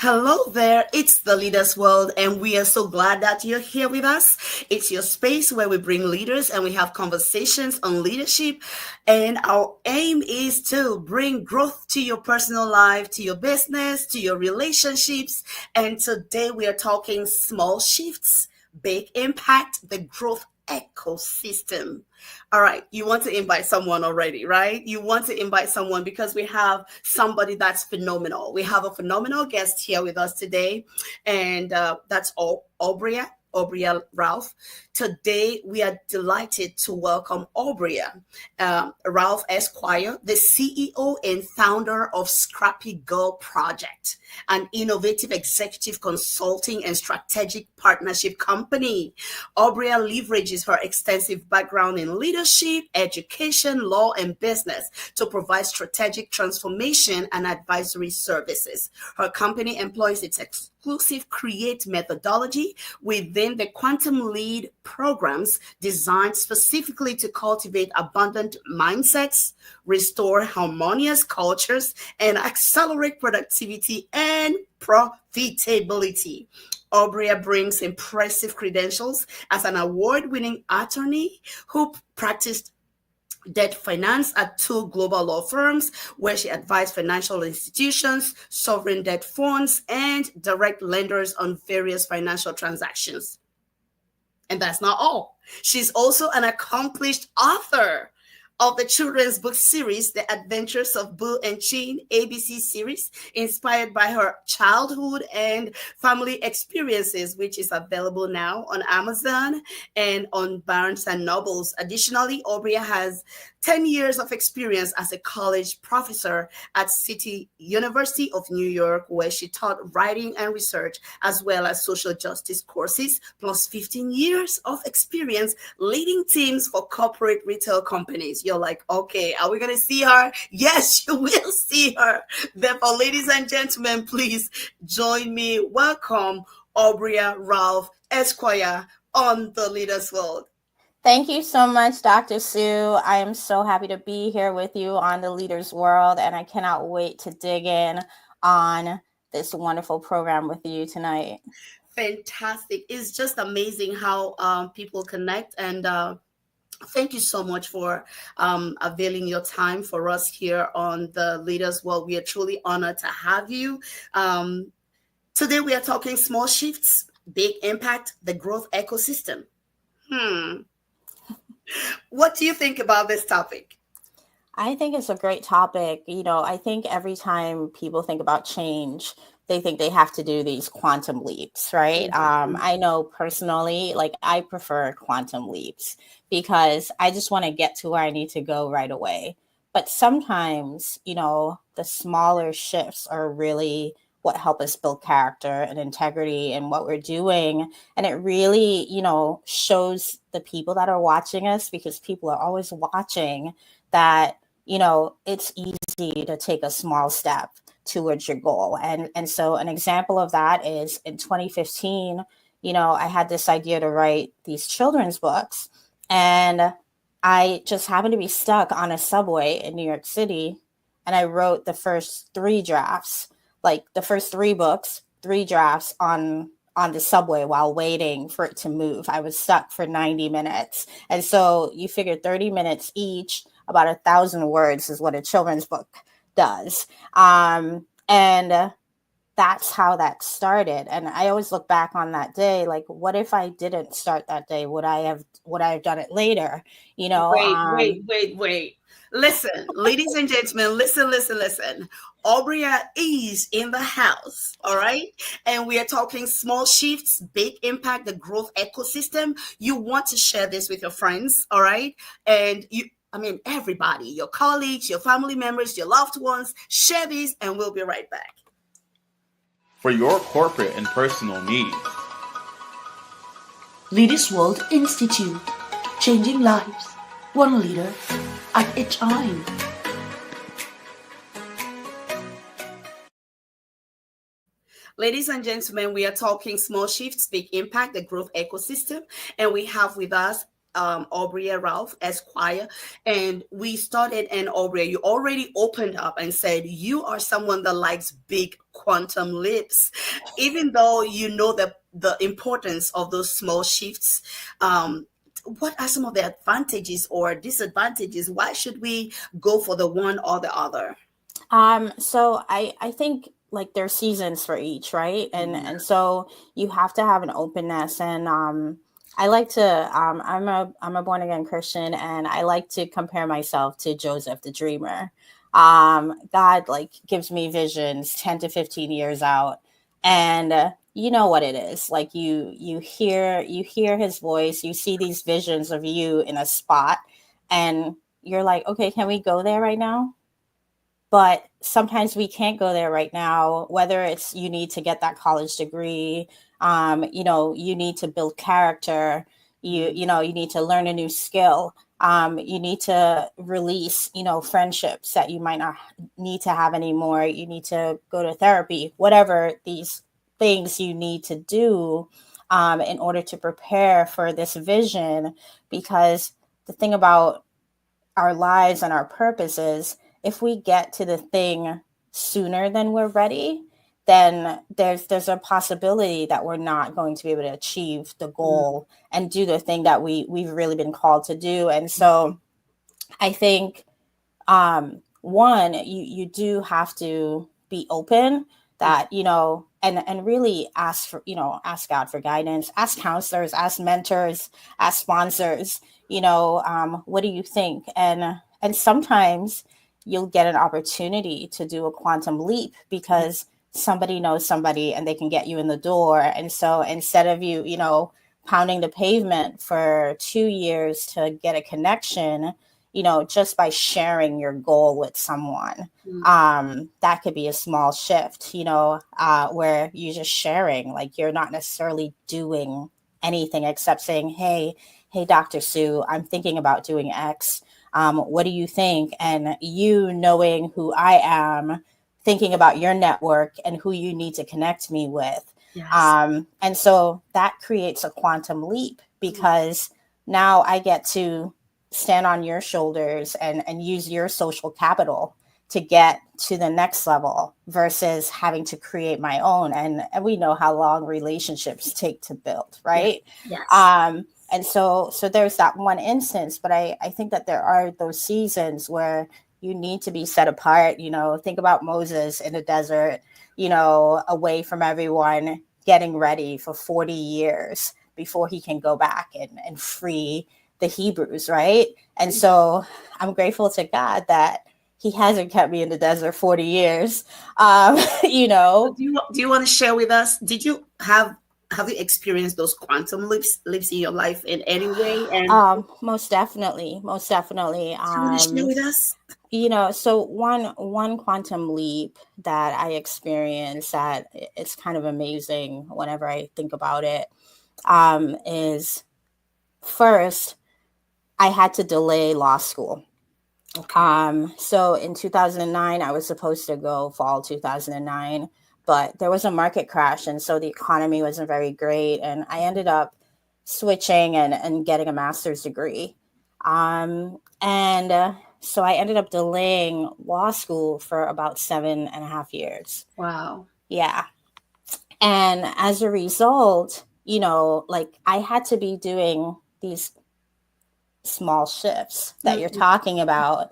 Hello there, it's the Leaders World, and we are so glad that you're here with us. It's your space where we bring leaders and we have conversations on leadership. And our aim is to bring growth to your personal life, to your business, to your relationships. And today we are talking small shifts, big impact, the growth ecosystem. All right, you want to invite someone already, right? You want to invite someone because we have somebody that's phenomenal. We have a phenomenal guest here with us today, and that's Aubrey. Aubrey Ralph. Today, we are delighted to welcome Aubrey Ralph Esquire, the CEO and founder of Scrappy Girl Project, an innovative executive consulting and strategic partnership company. Aubrey leverages her extensive background in leadership, education, law, and business to provide strategic transformation and advisory services. Her company employs its exclusive Create methodology within the Quantum Lead programs designed specifically to cultivate abundant mindsets, restore harmonious cultures, and accelerate productivity and profitability. Aubrey brings impressive credentials as an award-winning attorney who practiced debt finance at two global law firms where she advised financial institutions, sovereign debt funds, and direct lenders on various financial transactions. And that's not all. She's also an accomplished author of the children's book series, The Adventures of Boo and Chin ABC series, inspired by her childhood and family experiences, which is available now on Amazon and on Barnes and Nobles. Additionally, Aubrey has 10 years of experience as a college professor at City University of New York, where she taught writing and research, as well as social justice courses, plus 15 years of experience leading teams for corporate retail companies. You're like, okay, are we going to see her? Yes, you will see her. Therefore, ladies and gentlemen, please join me. Welcome, Aubrey Ralph Esquire on the Leaders World. Thank you so much, Dr. Sue. I am so happy to be here with you on the Leaders World, and I cannot wait to dig in on this wonderful program with you tonight. Fantastic. It's just amazing how people connect. And thank you so much for availing your time for us here on the Leaders World. We are truly honored to have you. Today, we are talking small shifts, big impact, the growth ecosystem. What do you think about this topic? I think it's a great topic. I think every time people think about change, they think they have to do these quantum leaps, right? I know personally, like I prefer quantum leaps because I just want to get to where I need to go right away. But sometimes, the smaller shifts are really what help us build character and integrity in what we're doing. And it really, shows the people that are watching us, because people are always watching, that it's easy to take a small step towards your goal. And so an example of that is in 2015, I had this idea to write these children's books, and I just happened to be stuck on a subway in New York City, and I wrote the first three drafts, like the first three books, three drafts on the subway while waiting for it to move. I was stuck for 90 minutes. And so you figure 30 minutes each, about 1,000 words is what a children's book does. And that's how that started. And I always look back on that day, like, what if I didn't start that day? Would I have done it later? Wait. Listen, ladies and gentlemen, listen. Aubrey is in the house, all right? And we are talking small shifts, big impact, the growth ecosystem. You want to share this with your friends, all right? And everybody, your colleagues, your family members, your loved ones, share this, and we'll be right back. For your corporate and personal needs. Leaders World Institute, changing lives, one leader at a time. Ladies and gentlemen, we are talking small shifts, big impact, the growth ecosystem, and we have with us Aubrey Ralph Esquire, and we started. And Aubrey, you already opened up and said you are someone that likes big quantum leaps, even though you know the importance of those small shifts. What are some of the advantages or disadvantages? Why should we go for the one or the other? So I think like there's seasons for each, right? And so you have to have an openness. And I like to I'm a born again Christian, and I like to compare myself to Joseph the dreamer. God like gives me visions 10 to 15 years out, and you know what it is. Like you hear his voice, you see these visions of you in a spot, and you're like, okay, can we go there right now? But sometimes we can't go there right now, whether it's you need to get that college degree, you need to build character, you need to learn a new skill, you need to release, friendships that you might not need to have anymore, you need to go to therapy, whatever these things you need to do in order to prepare for this vision. Because the thing about our lives and our purposes, if we get to the thing sooner than we're ready, then there's a possibility that we're not going to be able to achieve the goal and do the thing that we've really been called to do. And so I think one, you do have to be open that, and really ask for, ask God for guidance, ask counselors, ask mentors, ask sponsors, what do you think? And sometimes you'll get an opportunity to do a quantum leap because somebody knows somebody and they can get you in the door. And so instead of you, pounding the pavement for 2 years to get a connection, just by sharing your goal with someone, that could be a small shift, where you're just sharing, like you're not necessarily doing anything except saying, hey, Dr. Sue, I'm thinking about doing X. What do you think? And you knowing who I am, thinking about your network and who you need to connect me with. Yes. And so that creates a quantum leap because now I get to stand on your shoulders and use your social capital to get to the next level versus having to create my own. And we know how long relationships take to build, right? Yes. And so there's that one instance, but I think that there are those seasons where you need to be set apart. Think about Moses in the desert, away from everyone, getting ready for 40 years before he can go back and free the Hebrews, right? And so I'm grateful to God that he hasn't kept me in the desert 40 years. you know, Do you want to share with us? Did you have you experienced those quantum leaps in your life in any way? And Most definitely, most definitely. do you want to share with us? So one quantum leap that I experienced that it's kind of amazing whenever I think about it, is first I had to delay law school. Okay. So in 2009, I was supposed to go fall 2009, but there was a market crash. And so the economy wasn't very great. And I ended up switching and getting a master's degree. And so I ended up delaying law school for about 7.5 years. Wow. Yeah. And as a result, like I had to be doing these small shifts that you're Mm-hmm. talking about,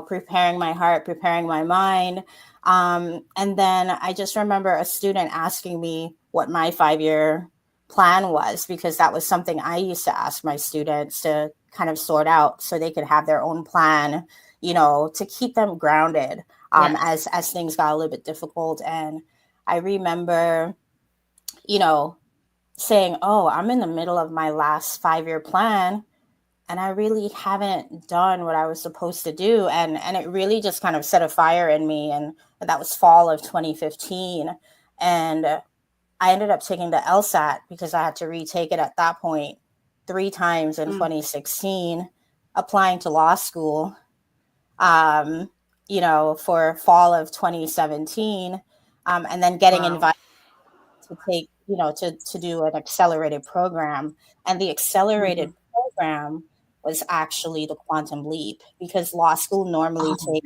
preparing my heart, preparing my mind. And then I just remember a student asking me what my 5 year plan was, because that was something I used to ask my students to kind of sort out so they could have their own plan, to keep them grounded Yes. as things got a little bit difficult. And I remember, you know, saying, oh, I'm in the middle of my last 5 year plan and I really haven't done what I was supposed to do. And it really just kind of set a fire in me. And that was fall of 2015. And I ended up taking the LSAT because I had to retake it at that point 3 times in Mm. 2016, applying to law school, um, for fall of 2017, and then getting Wow. invited to take, to do an accelerated program. And the accelerated Mhm. program was actually the quantum leap, because law school Oh,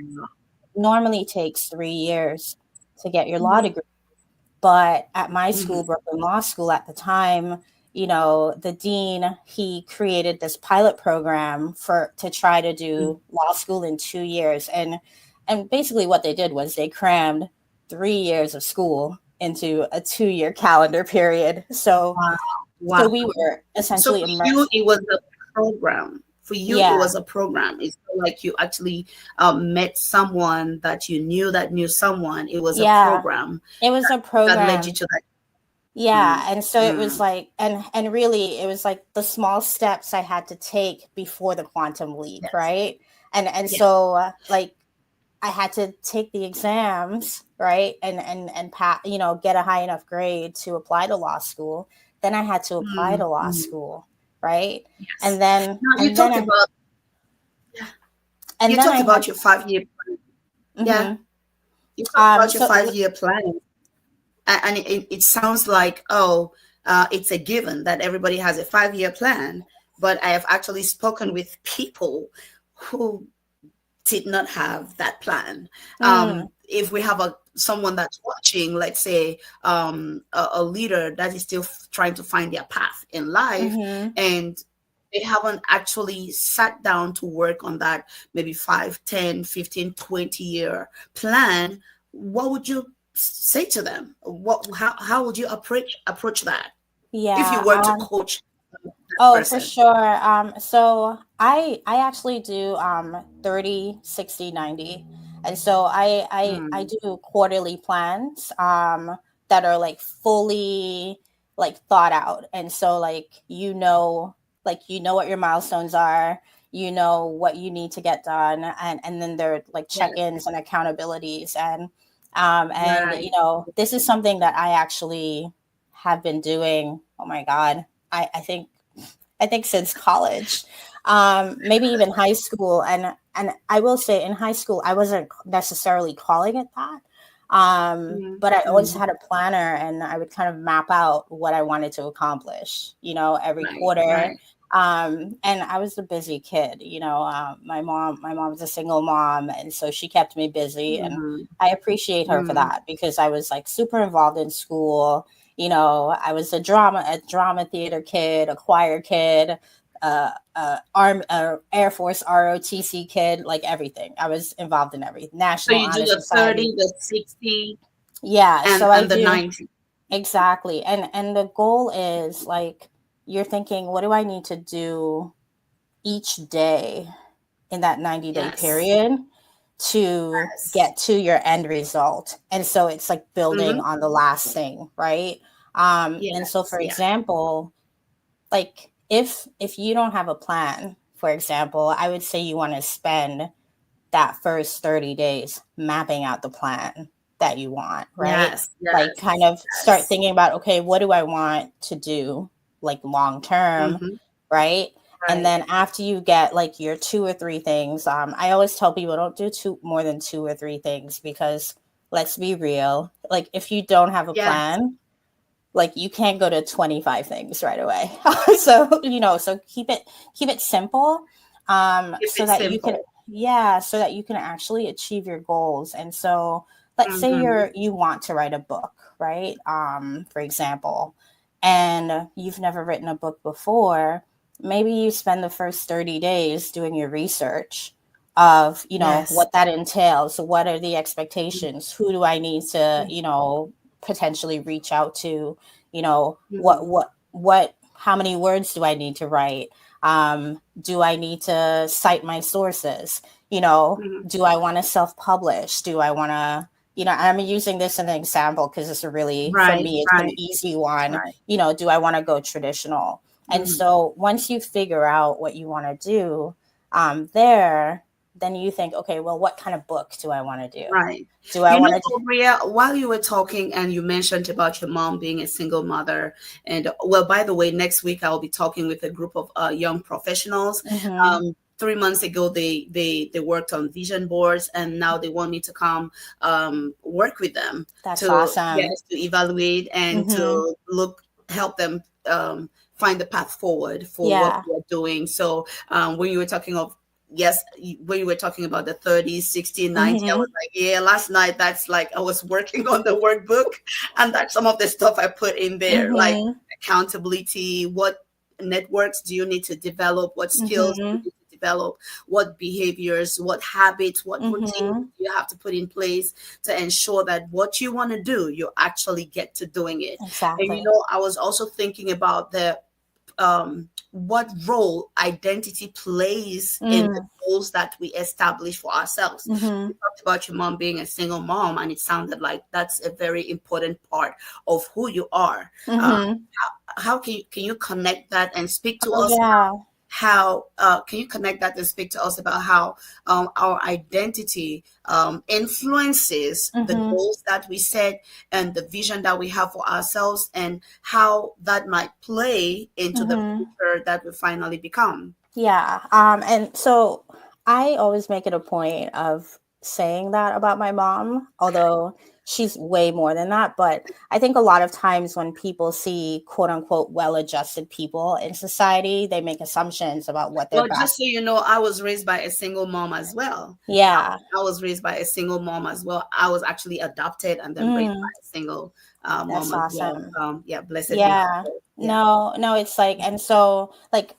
normally takes 3 years to get your law mhm, degree. But at my mhm, school, Brooklyn Law School, at the time, the dean, he created this pilot program to try to mhm. do law school in 2 years. And basically what they did was they crammed 3 years of school into a 2-year calendar period. So Wow. so Wow. we were So essentially for you, immersed. it was a program. For you, it Yeah. was a program. It's not like you actually met someone that knew someone. It was a Yeah. program It was a that led you program. to that. Yeah, Mm, and so it was mm, like, and really it was like the small steps I had to take before the quantum leap, yes. right? And Yeah. so like I had to take the exams, right? And get a high enough grade to apply to law school. Then I had to apply to Mm, law mm, school, right? yes. And then Now and then I and you then talked I had about your 5 year plan. Yeah. mhm. You talked about your So 5 year plan. And it sounds like, oh, it's a given that everybody has a 5 year plan. But I have actually spoken with people who did not have that plan. mm, If we have someone that's watching, let's say a leader that is still trying to find their path in life, mhm. and they haven't actually sat down to work on that maybe 5, 10, 15, 20 year plan, what would you say to them? How would you approach that if you Yeah. were to coach that Oh, for person? sure. So I actually do 30, 60, 90. And so I Mm, do quarterly plans that are like fully like thought out. And so like what your milestones are, what you need to get done, and then there are like yes, check-ins and accountabilities, and right. this is something that I actually have been doing. Oh my God. I think since college, maybe even high school, and I will say in high school I wasn't necessarily calling it that, Mm, but I always mm, had a planner, and I would kind of map out what I wanted to accomplish, every right, quarter. right. And I was a busy kid. My mom was a single mom, and so she kept me busy, and Mm, I appreciate her for mm. that, because I was like super involved in school. I was a drama theater kid, a choir kid, Air Force ROTC kid, like everything. I was involved in everything. So National you do Honor the 30, Society. the 60, Yeah, so I and the do 90. exactly. And the goal is like you're thinking, what do I need to do each day in that 90-day Yes. period to Yes. get to your end result? And so it's like building Mm-hmm. on the last thing, right? And so Yes. for Yeah. example, like if you don't have a plan, for example, I would say you want to spend that first 30 days mapping out the plan that you want, right? Yes. Like Yes. kind of start Yes. thinking about, okay, what do I want to do like long term, Mm-hmm. right? And Right. then after you get like your two or three things, I always tell people don't do more than two or three things, because let's be real, like if you don't have a Yes. plan, like you can't go to 25 things right away. So keep it simple, Keep so it that you can, simple. yeah, so that you can actually achieve your goals. And so let's say Mm-hmm. you want to write a book, right? For example, and you've never written a book before. Maybe you spend the first 30 days doing your research of Yes. what that entails. So what are the expectations? Who do I need to potentially reach out to? Mm-hmm. How many words do I need to write? Do I need to cite my sources? Mm-hmm. Do I want to self-publish? Do I want to, I'm using this as an example because it's for Right. me, it's an Right. easy one. Right. Do I want to go traditional? And Mm-hmm. so once you figure out what you want to do, there, then you think, okay, well, what kind of book do I want to do? Right. Do I want to, Bria, while you were talking and you mentioned about your mom being a single mother, and well, by the way, next week I'll be talking with a group of young professionals. mm-hmm, 3 months ago, they worked on vision boards, and now they want me to come work with them that's to awesome. yes to evaluate and Mm-hmm, to help them find the path forward for what Yeah. we're doing. So when you were talking of, yes, when you were talking about the 30, 60, 90, I was Mm-hmm. like, yeah, last night, that's like, I was working on the workbook, and that's some of the stuff I put in there, like Mm-hmm. accountability. What networks do you need to develop? What skills do you Mm-hmm. need to develop? What behaviors, what habits, what routines Mm-hmm. do you have to put in place to ensure that what you want to do, you actually get to doing it? And Exactly. I was also thinking about what role identity plays in the Mm. goals that we establish for ourselves. Mm-hmm. You talked about your mom being a single mom, and it sounded like that's a very important part of who you are. Uh, Mm-hmm. how can you connect that and speak to Oh us yeah. how can you connect that and speak to us about how our identity influences the Mm-hmm. goals that we set and the vision that we have for ourselves, and how that might play into the Mm-hmm. future that we finally become? Yeah. And so I always make it a point of saying that about my mom, although she's way more than that. But I think a lot of times when people see quote unquote well-adjusted people in society, they make assumptions about what their Well, just back. so you know, I was raised by a single mom as well. Yeah. I was raised by a single mom as well. I was actually adopted and then raised by Mm, a single mom that's as well. awesome. Yeah, blessed be Yeah. her. Yeah. No, no, it's like, and so like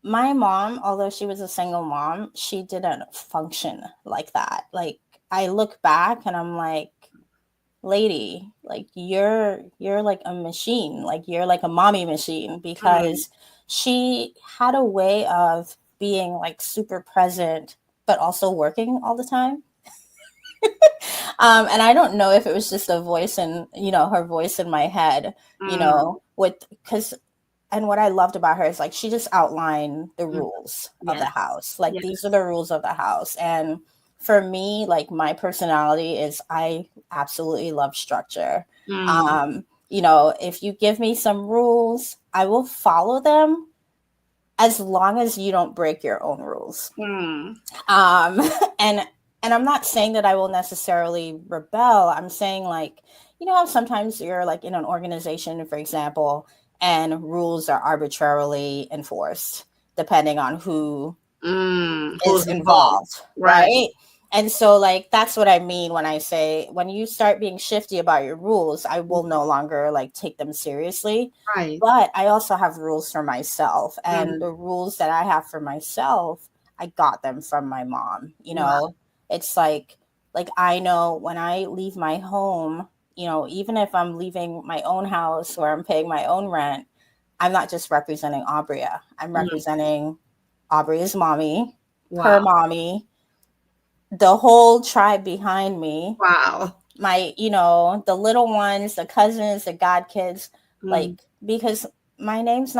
my mom, although she was a single mom, she didn't function like that. Like I look back and I'm like, lady, like you're like a machine, like you're like a mommy machine, Mm, because she had a way of being like super present but also working all the time. And I don't know if it was just a voice in, her voice in my head, mm, with because and what I loved about her is like she just outlined the mm. rules of the Yes. house. Like these are Yes. the rules of the house. And for me, like my personality is I absolutely love structure. Mm, If you give me some rules, I will follow them as long as you don't break your own rules. mm, Um, and and I'm not saying that I will necessarily rebel. I'm saying like, how sometimes you're like in an organization, for example, and rules are arbitrarily enforced depending on who is Who's involved? involved, Right. right? And so like that's what I mean when I say when you start being shifty about your rules, I will no longer like take them seriously. Right. But I also have rules for myself, and Mm, the rules that I have for myself, I got them from my mom. wow. It's like I know when I leave my home, even if I'm leaving my own house or I'm paying my own rent, I'm not just representing Aubria. I'm Mm, representing Aubrey's mommy, her wow. mommy, the whole tribe behind me, Wow. my, the little ones, the cousins, the god kids, like, Mm, because my name's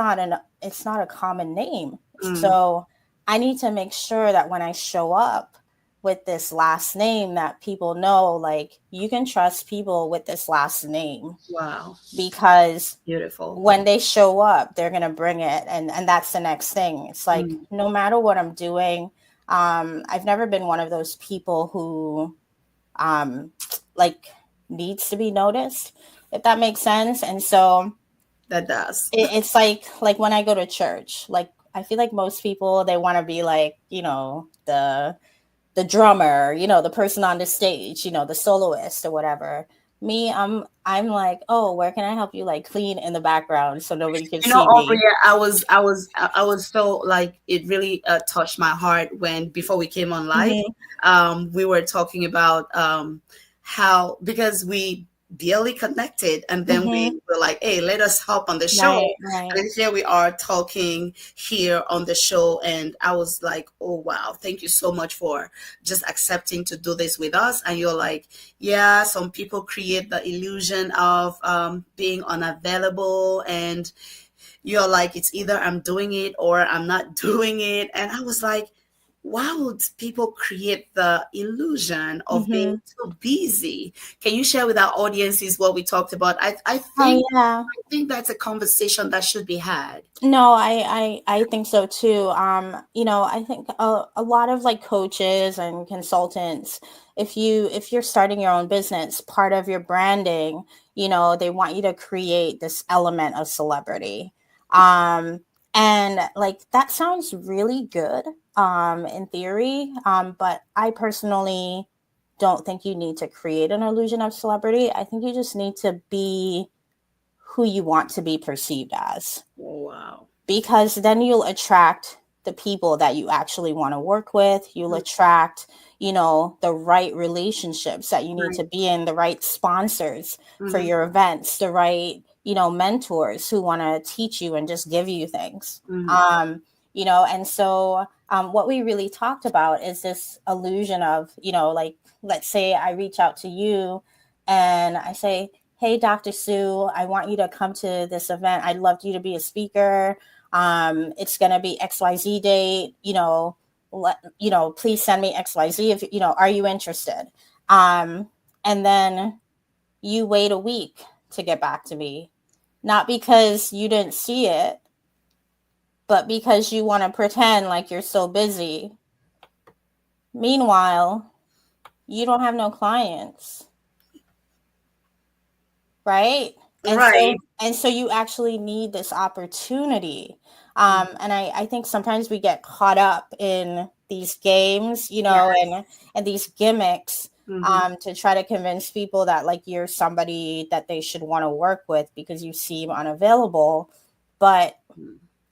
it's not a common name. mm, So I need to make sure that when I show up with this last name that people know, like, you can trust people with this last name, wow. because Beautiful. when they show up, they're gonna bring it, and that's the next thing. It's like Mm, no matter what I'm doing, I've never been one of those people who um, like needs to be noticed, if that makes sense. And so that does. it's like when I go to church, like I feel like most people they want to be like the drummer, the person on the stage, the soloist or whatever. Me, I'm like, oh, where can I help you like clean in the background so nobody can see Aubrey, me? I was so like it really touched my heart when before we came on live, Hmm. we were talking about how because we barely connected, and then Hmm. we were like, hey, let us hop on the show, Right, right. and here we are talking here on the show, and I was like, oh wow, thank you so much for just accepting to do this with us. And you're like, yeah, some people create the illusion of being unavailable, and you're like, it's either I'm doing it or I'm not doing it. And I was like, why would people create the illusion of being Hmm. too busy? Can you share with our audiences what we talked about? Oh yeah. I think that's a conversation that should be had. No, I think so too. I think a lot of like coaches and consultants, if you're starting your own business, part of your branding, they want you to create this element of celebrity. And like that sounds really good in theory, but I personally don't think you need to create an illusion of celebrity. I think you just need to be who you want to be perceived as, Wow. because then you'll attract the people that you actually want to work with. You'll attract, the right relationships that you need Right. to be in, the right sponsors for Mm-hmm. your events, the right, mentors who want to teach you and just give you things. Mm-hmm. And so what we really talked about is this illusion of, like, let's say I reach out to you and I say, hey, Dr. Sue, I want you to come to this event. I'd love you to be a speaker. It's going to be XYZ date, please send me XYZ if, are you interested? And then you wait a week to get back to me, not because you didn't see it, but because you want to pretend like you're so busy. Meanwhile, you don't have no clients. Right. And Right. so you actually need this opportunity. And I think sometimes we get caught up in these games, Yes. and these gimmicks, Mm-hmm. to try to convince people that like you're somebody that they should want to work with because you seem unavailable. But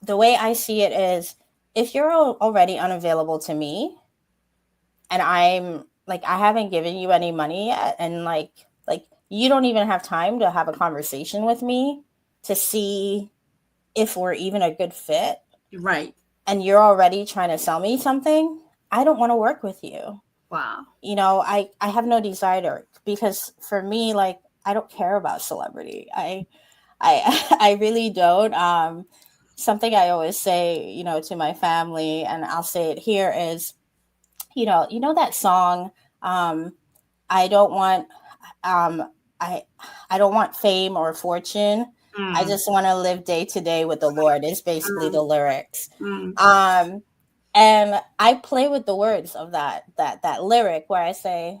the way I see it is, if you're already unavailable to me, and I'm like, I haven't given you any money yet, and like you don't even have time to have a conversation with me to see if we're even a good fit, Right. and you're already trying to sell me something, I don't want to work with you. Wow. I have no desire, because for me, like, I don't care about celebrity. I I really don't. Something I always say, to my family, and I'll say it here, is, that song, I don't want, um, I I don't want fame or fortune. I Mm. just want to live day to day with the Lord, is basically Mm. the lyrics. Mm. Um, and I play with the words of that lyric, where I say,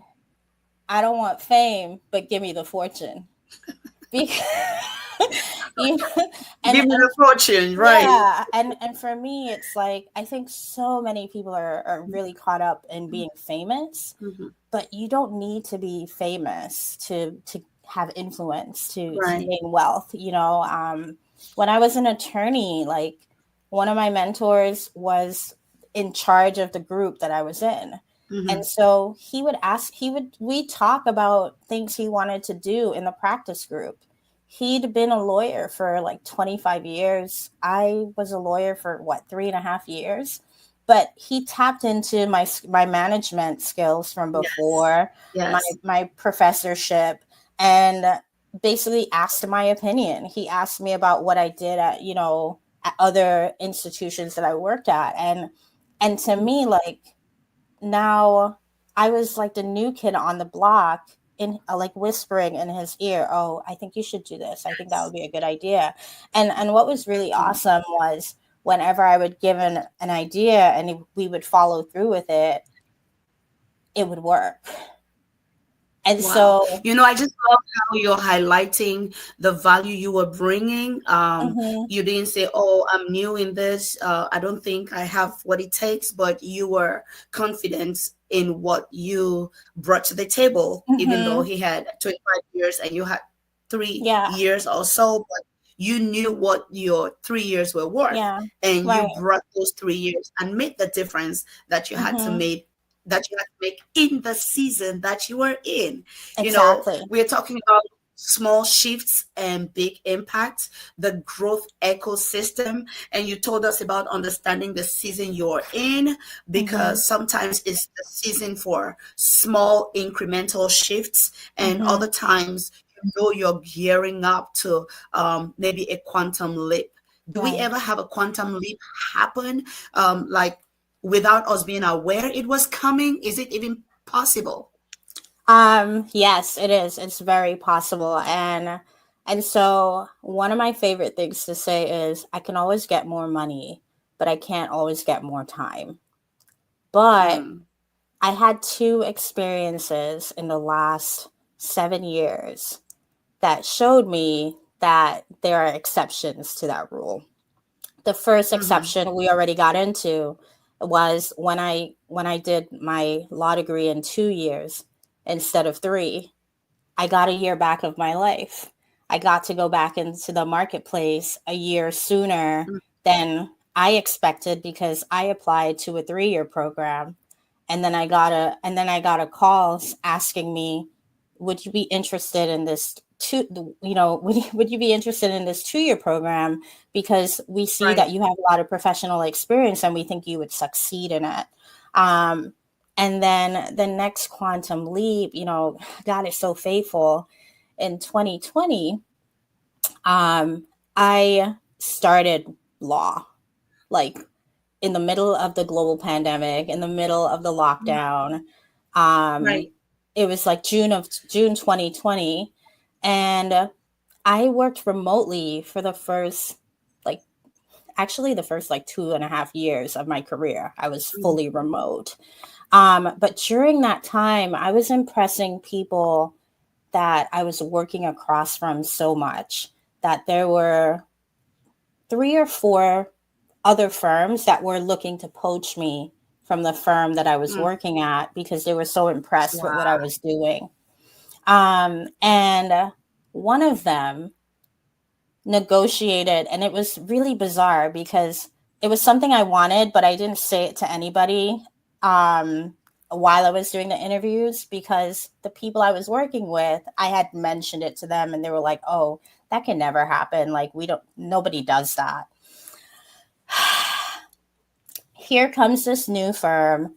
I don't want fame, but give me the fortune. Because, you know, Give me and the fortune. Right. yeah, and for me, it's like, I think so many people are really caught up in being famous, Mm-hmm. but you don't need to be famous to have influence, to Right. gain wealth. When I was an attorney, like, one of my mentors was in charge of the group that I was in. Mm-hmm. And so we talk about things he wanted to do in the practice group. He'd been a lawyer for like 25 years. I was a lawyer for what, 3.5 years. But he tapped into my management skills from Yes. before, my Yes. my professorship, and basically asked my opinion. He asked me about what I did at other institutions that I worked at, and to me, like, now I was like the new kid on the block, in like whispering in his ear, "Oh, I think you should do this. I think that would be a good idea." And what was really awesome was, whenever I would give an idea and we would follow through with it, it would work. And Wow. so, I just love how you're highlighting the value you were bringing. mhm, You didn't say, "Oh, I'm new in this. I don't think I have what it takes," but you were confident in what you brought to the table, even though mhm, he had 25 years and you had three yeah, years or so. But you knew what your 3 years were worth, yeah, and you right, brought those 3 years and made the difference that you had to mhm, make in the season that you were in. exactly, We're talking about small shifts and big impact, the growth ecosystem. And you told us about understanding the season you're in, mhm, because sometimes it's the season for small incremental shifts, and mhm, other times you're gearing up to maybe a quantum leap. Do we right. ever have a quantum leap happen, like without us being aware it was coming? Is it even possible? Yes, it is. It's very possible. And so one of my favorite things to say is, I can always get more money, but I can't always get more time. But Mm, I had two experiences in the last 7 years that showed me that there are exceptions to that rule. The first Mm-hmm. exception we already got into was when I did my law degree in 2 years instead of three. I got a year back of my life. I got to go back into the marketplace a year sooner than I expected because I applied to a 3-year program, and then I got a call asking me, would you be interested in this would you be interested in this 2-year program, because we see that Right. you have a lot of professional experience and we think you would succeed in it. um, and then the next quantum leap, God is so faithful. In 2020, I started law, like in the middle of the global pandemic, in the middle of the lockdown. Um, Right. it was like June 2020, and I worked remotely for like the first like 2.5 years of my career. I was Mhm. fully remote. But during that time, I was impressing people that I was working across from so much that there were 3 or 4 other firms that were looking to poach me from the firm that I was Mm. working at because they were so impressed with what I Wow. was doing. And one of them negotiated, and it was really bizarre because it was something I wanted, but I didn't say it to anybody while I was doing the interviews, because the people I was working with, I had mentioned it to them and they were like, oh, that can never happen. Like, nobody does that. Here comes this new firm,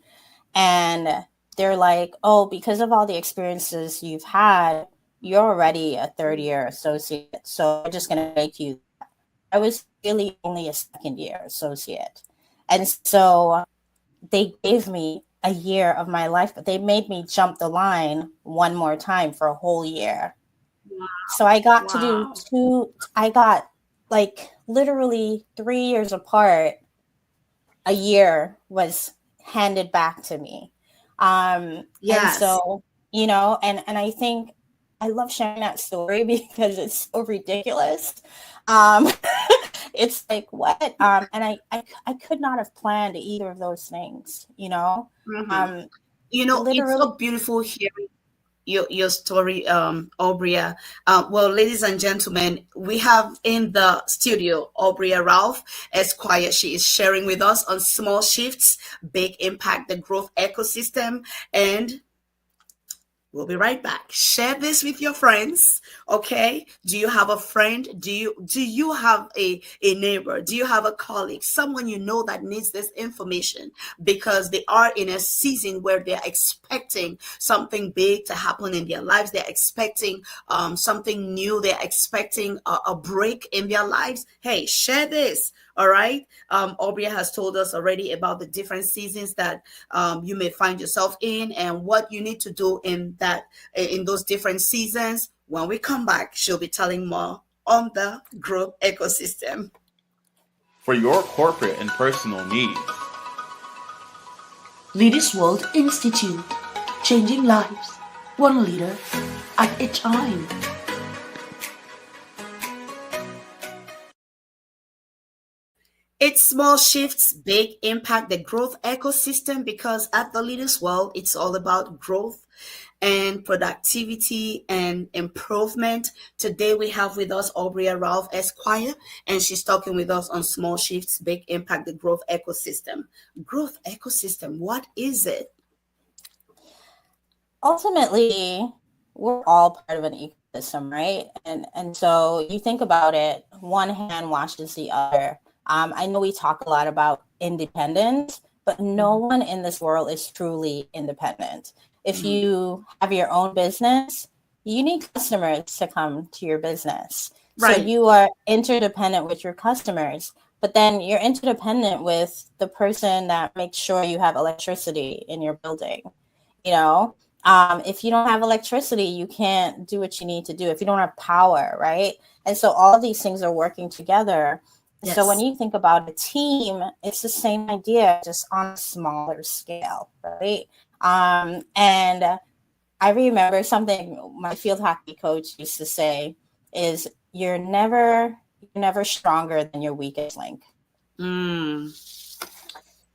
and they're like, oh, because of all the experiences you've had, you're already a third year associate. So we're just going to make you. I was really only a second year associate. And so they gave me a year of my life, but they made me jump the line one more time for a whole year. So I got to do Wow. I got like literally 3 years apart, a year was handed back to me. And Yes. so, and I think I love sharing that story because it's so ridiculous. Um, it's like what? And I could not have planned either of those things, Hmm. um, It's literally. so beautiful hearing your story, Aubrey. Well, ladies and gentlemen, we have in the studio Aubrey Ralph Esquire. She is sharing with us on small shifts, big impact, the growth ecosystem, and we'll be right back. Share this with your friends. Okay. Do you have a friend? Do you have a neighbor? Do you have a colleague? Someone you know that needs this information because they are in a season where they're expecting something big to happen in their lives. They're expecting something new. They're expecting a break in their lives. Hey, share this. All right. Aubrey has told us already about the different seasons that you may find yourself in and what you need to do in those different seasons. When we come back, she'll be telling more on the growth ecosystem. For your corporate and personal needs. Leaders World Institute, changing lives, one leader at a time. It's small shifts, big impact, the growth ecosystem, because at the Leaders World, it's all about growth and productivity and improvement. Today we have with us Aubrey Ralph Esquire, and she's talking with us on small shifts, big impact, the growth ecosystem. Growth ecosystem, what is it? Ultimately, we're all part of an ecosystem, right? And so you think about it, one hand washes the other. I know we talk a lot about independence, but no Mhm. one in this world is truly independent. If Mhm. you have your own business, you need customers to come to your business. So Right. you are interdependent with your customers, but then you're interdependent with the person that makes sure you have electricity in your building. You know, if you don't have electricity, you can't do what you need to do. If you don't have power, right? And so all of these things are working together. So when Yes. you think about a team, it's the same idea, just on a smaller scale, right? And I remember something my field hockey coach used to say is you're never stronger than your weakest link. Mm.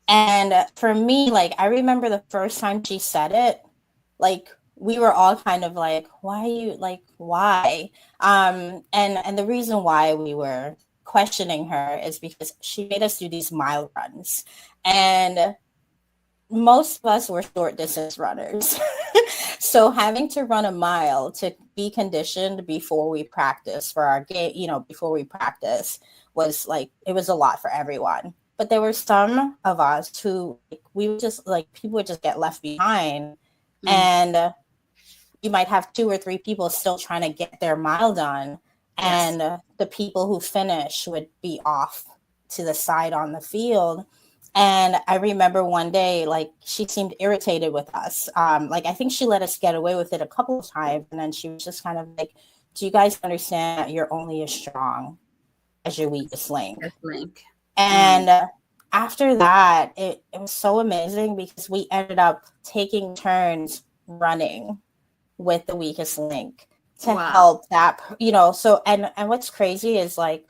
And for me, like, I remember the first time she said it, like, we were all kind of like, why you, like, why? And the reason why we were questioning her is because she made us do these mile runs. And most of us were short distance runners. So having to run a mile to be conditioned before we practice for our game, before we practice was like, it was a lot for everyone. But there were some of us who, like, we would just, like, people would just get left behind. Mm. And you might have two or three people still trying to get their mile done. Yes. And the people who finish would be off to the side on the field. And I remember one day, like, she seemed irritated with us. Like, I think she let us get away with it a couple of times. And then she was just kind of like, do you guys understand that you're only as strong as your weakest link? Yes, Link. Mm. And after that, it was so amazing because we ended up taking turns running with the weakest link to Wow. help that, so, and what's crazy is, like,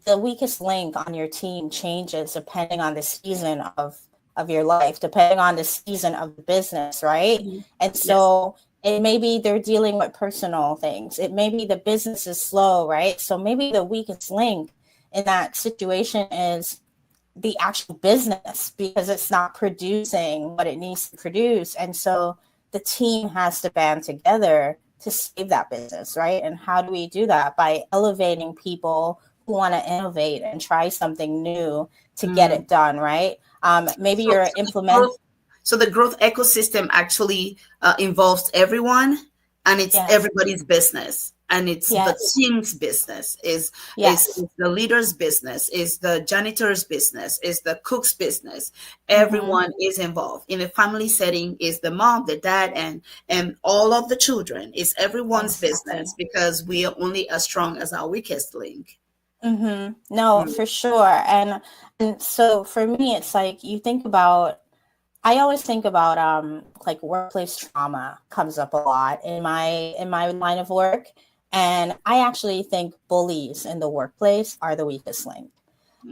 the weakest link on your team changes depending on the season of your life, depending on the season of the business, right? Mhm. And Yes. so it may be they're dealing with personal things, it may be the business is slow, right? So maybe the weakest link in that situation is the actual business because it's not producing what it needs to produce. And so the team has to band together to save that business, right? And how do we do that? By elevating people who want to innovate and try something new to get Mm. it done, right? Maybe So, you're so the implement. growth, so the growth ecosystem actually involves everyone, and it's Yes, everybody's business, and it's the yes, team's business. Is yes. the leader's business, is the janitor's business, is the cook's business. Mm-hmm. Everyone is involved. In a family setting, is the mom, the dad, and all of the children. It's everyone's Exactly. business because we are only as strong as our weakest link. Mm-hmm. No, Mm. for sure. And so for me, it's like you think about, I always think about like workplace trauma comes up a lot in my line of work. And I actually think bullies in the workplace are the weakest link.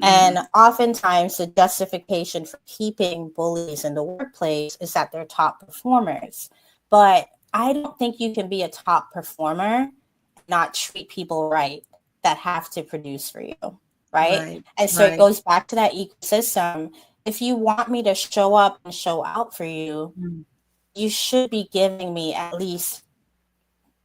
And Mm. oftentimes the justification for keeping bullies in the workplace is that they're top performers. But I don't think you can be a top performer and not treat people right that have to produce for you. Right. Right, And so it right. goes back to that ecosystem. If you want me to show up and show out for you, Mm. you should be giving me at least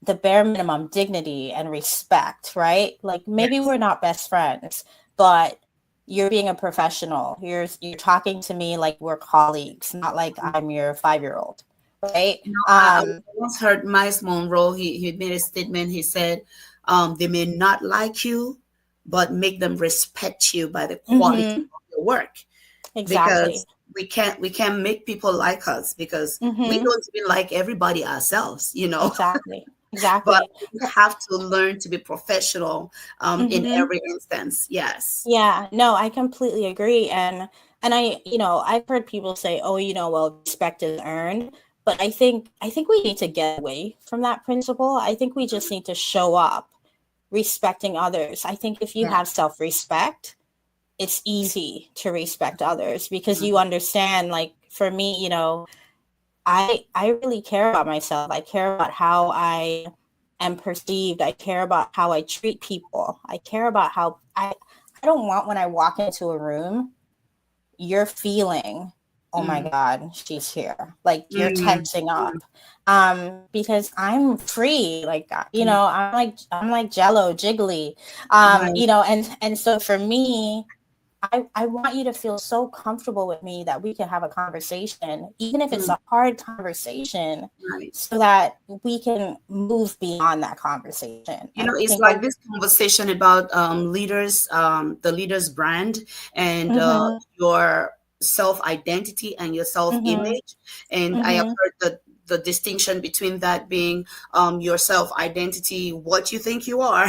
the bare minimum dignity and respect, right? Like, maybe Yes. we're not best friends, but you're being a professional. You're talking to me like we're colleagues, not like I'm your 5-year-old, right? I once heard Miles Monroe. He made a statement. He said, "They may not like you, but make them respect you by the quality Mm-hmm, of your work, exactly. because we can't make people like us because we Mm-hmm, don't even like everybody ourselves. exactly. But Exactly. we have to learn to be professional in Mm-hmm. every instance. Yes. Yeah, no, I completely agree. And I've heard people say, "Oh, well, respect is earned." But I think we need to get away from that principle. I think we just need to show up respecting others. I think if you have Yes. self-respect, it's easy to respect others because you Mhm. understand, like, for me, I really care about myself. I care about how I am perceived. I care about how I treat people. I care about how I don't want when I walk into a room, you're feeling, oh my Mm. God, she's here. Like, you're Mm. tensing Mm. up. Because I'm free. Like, Mm. I'm like jello jiggly. Right. And so for me, I want you to feel so comfortable with me that we can have a conversation, even if it's Mm. a hard conversation, Right. so that we can move beyond that conversation. And I It's think like this conversation about leaders, the leader's brand, and mm-hmm, your self identity and your self mm-hmm, image. And I have mm-hmm, heard the distinction between that being your self identity, what you think you are,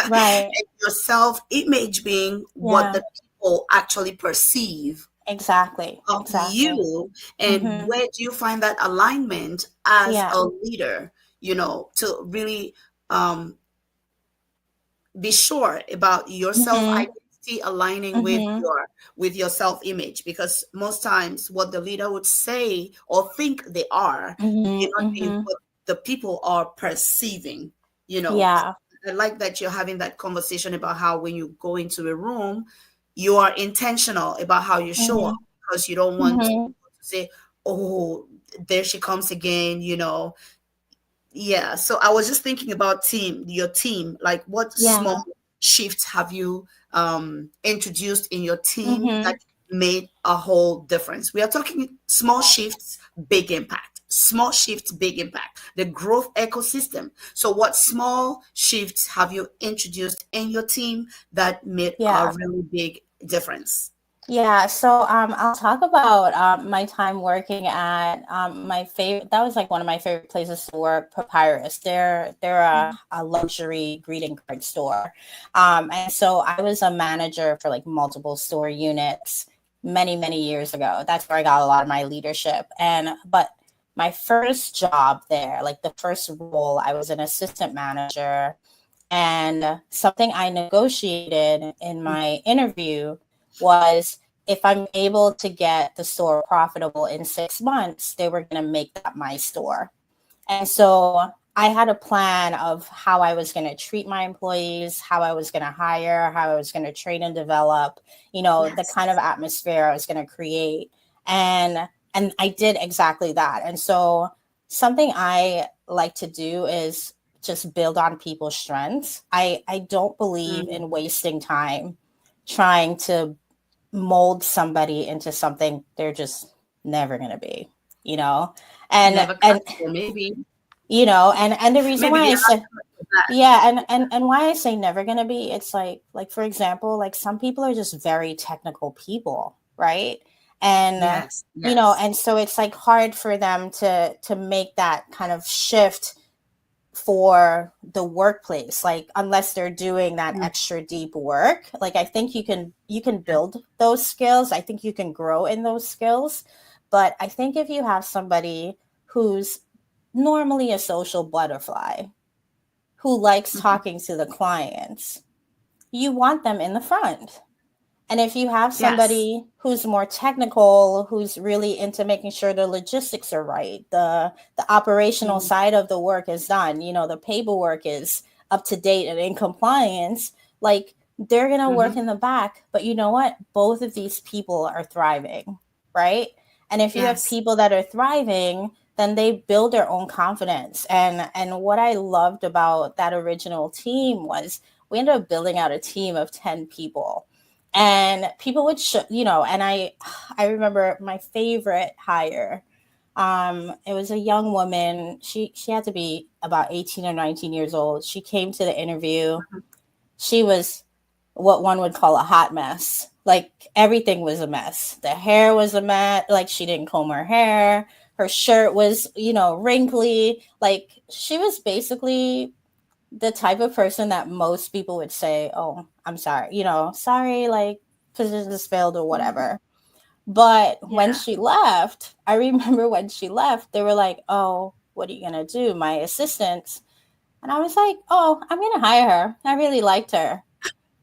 right. and your self image being what Yeah, the people actually perceive exactly. of Exactly. you. And Mm-hmm. where do you find that alignment as Yeah. a leader, to really um, be sure about your self Mm-hmm. identity identity aligning Mm-hmm. with your self-image, because most times what the leader would say or think they are may Mm-hmm. not be Mm-hmm. what the people are perceiving, you know. Yeah. I like that you're having that conversation about how when you go into a room, you are intentional about how you show up, Mm-hmm. because you don't want Mm-hmm. people to say, oh, there she comes again, you know. Yeah, so I was just thinking about your team, like what Yeah. small shifts have you introduced in your team Mm-hmm. that made a whole difference? We are talking small shifts, big impact. Small shifts, big impact. The growth ecosystem. So what small shifts have you introduced in your team that made a Yeah. really big difference? Yeah, so I'll talk about my time working at my favorite. That was like one of my favorite places to work. Papyrus. They're a luxury greeting card store, and so I was a manager for like multiple store units many years ago. That's where I got a lot of my leadership. And but my first job there, like the first role, I was an assistant manager, and something I negotiated in my interview was if I'm able to get the store profitable in 6 months, they were going to make that my store. And so I had a plan of how I was going to treat my employees, how I was going to hire, how I was going to train and develop, the Yes. kind of atmosphere I was going to create. And I did exactly that. And so something I like to do is just build on people's strengths. I don't believe Mm, in wasting time trying to mold somebody into something they're just never going to be, you know? And never and catch them, maybe. and the reason Maybe why they're I not say good at that. yeah, and why I say never gonna be, it's like for example, like some people are just very technical people, right? And Yes, yes. and so it's like hard for them to make that kind of shift for the workplace, like unless they're doing that Mm, extra deep work. Like I think you can build those skills. I think you can grow in those skills. But I think if you have somebody who's normally a social butterfly, who likes mhm. talking to the clients, you want them in the front. And if you have Yes. somebody who's more technical, who's really into making sure the logistics are right, the operational Mhm, side of the work is done, the paperwork is up to date and in compliance, like they're going to work mhm. in the back, but you know what? Both of these people are thriving, right? And if you have Yes. people that are thriving, then they build their own confidence. And what I loved about that original team was we ended up building out a team of 10 people, and people would and I remember my favorite hire. It was a young woman. She had to be about 18 or 19 years old. She came to the interview. She was what one would call a hot mess. Like everything was a mess. The hair was a mess. Like she didn't comb her hair. Her shirt was wrinkly. Like she was basically the type of person that most people would say, "Oh, I'm sorry, sorry, like position is failed or Mhm. whatever." But when Yeah. she left, I remember when she left, they were like, "Oh, what are you gonna do?" My assistant, and I was like, "Oh, I'm gonna hire her. I really liked her."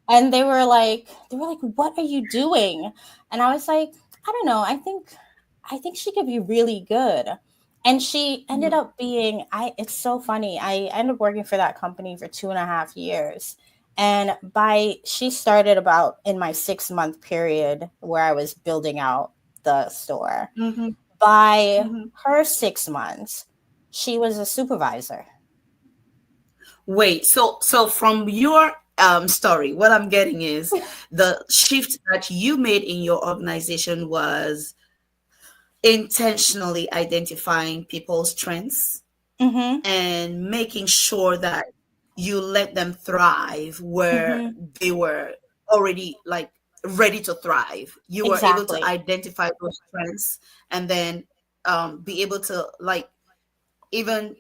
And they were like, "What are you doing?" And I was like, "I don't know. I think she could be really good." And she ended Mhm. up being, it's so funny. I ended up working for that company for 2.5 years. And she started about in my 6 month period where I was building out the store. Mhm. By Mhm. her 6 months, she was a supervisor. Wait, so from your story, what I'm getting is the shift that you made in your organization was intentionally identifying people's strengths Mm-hmm. and making sure that you let them thrive where Mm-hmm. they were already like ready to thrive. You were able to Exactly. identify those strengths and then be able to like even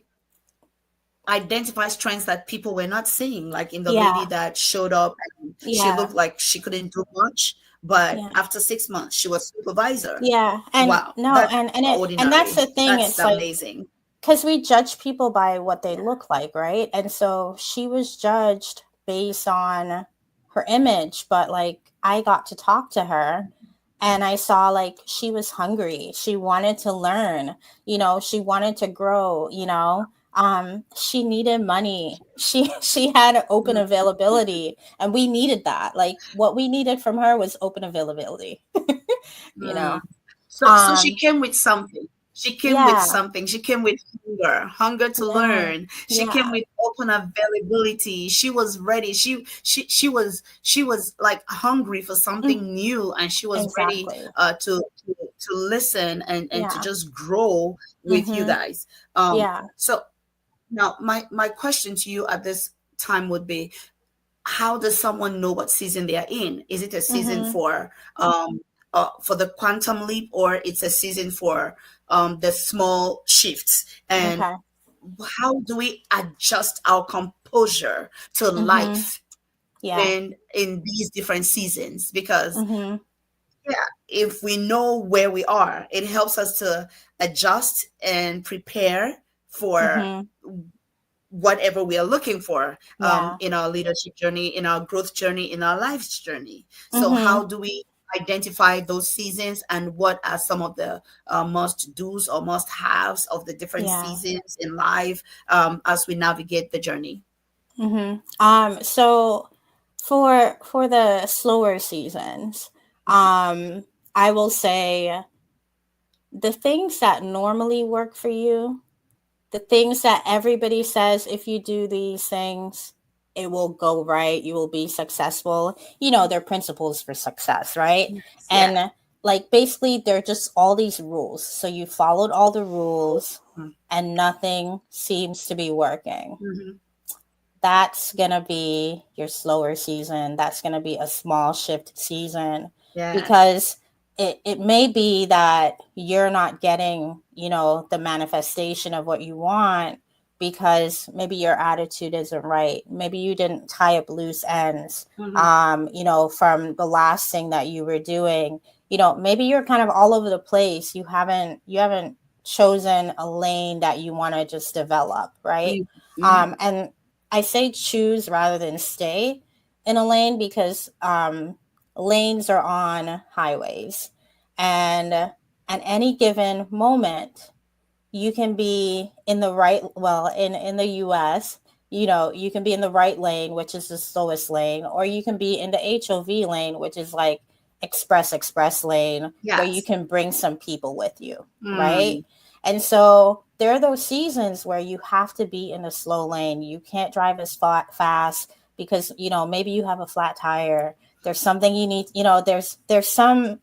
identify strengths that people were not seeing, like in the lady Yeah. that showed up and she Yeah. looked like she couldn't do much, but Yeah. after 6 months she was supervisor. Yeah. And Wow, no, that's and that's ordinary. the thing. That's It's like, amazing. because we judge people by what they Yeah. look like, right? And so she was judged based on her image, but like I got to talk to her and I saw like she was hungry. She wanted to learn, she wanted to grow, she needed money. She had open availability and we needed that. Like what we needed from her was open availability, you Mm. know. So she Um came with something. She came with yeah, something. She came with hunger to yeah, learn. She came yeah. with open availability. She was ready. She was like hungry for Mm, something new, and she was ready exactly. to listen and to Yeah. just grow with you Mhm. guys. Yeah. So now my question to you at this time would be, how does someone know what season they are in? Is it a season Mhm. for the quantum leap, or it's a season for the small shifts? And Okay. how do we adjust our composure to Mhm. life Yeah. in these different seasons? Because Mhm. yeah, if we know where we are, it helps us to adjust and prepare for Mhm. whatever we are looking for Yeah. in our leadership journey, in our growth journey, in our life's journey. So, how Mhm. do we identify those seasons, and what are some of the must do's or must haves of the different Yeah. seasons in life as we navigate the journey? Mhm. So for the slower seasons, um I will say the things that normally work for you, the things that everybody says if you do these things, it will go right, you will be successful. They're principles for success, right? Yes. Yeah. And like basically they're just all these rules. So you followed all the rules and nothing seems to be working. Mm-hmm. That's going to be your slower season. That's going to be a small shift season Yes. because it may be that you're not getting, the manifestation of what you want because maybe your attitude isn't right. Maybe you didn't tie up loose ends, Mm-hmm. from the last thing that you were doing. Maybe you're kind of all over the place. You haven't chosen a lane that you want to just develop, right? Mm-hmm. And I say choose rather than stay in a lane because lanes are on highways, and at any given moment, you can be in the right. Well, in the U.S., you can be in the right lane, which is the slowest lane, or you can be in the HOV lane, which is like express lane, where you Yes. can bring some people with you, right? Mm. And so there are those seasons where you have to be in a slow lane. You can't drive as fast because maybe you have a flat tire. There's something you need. There's some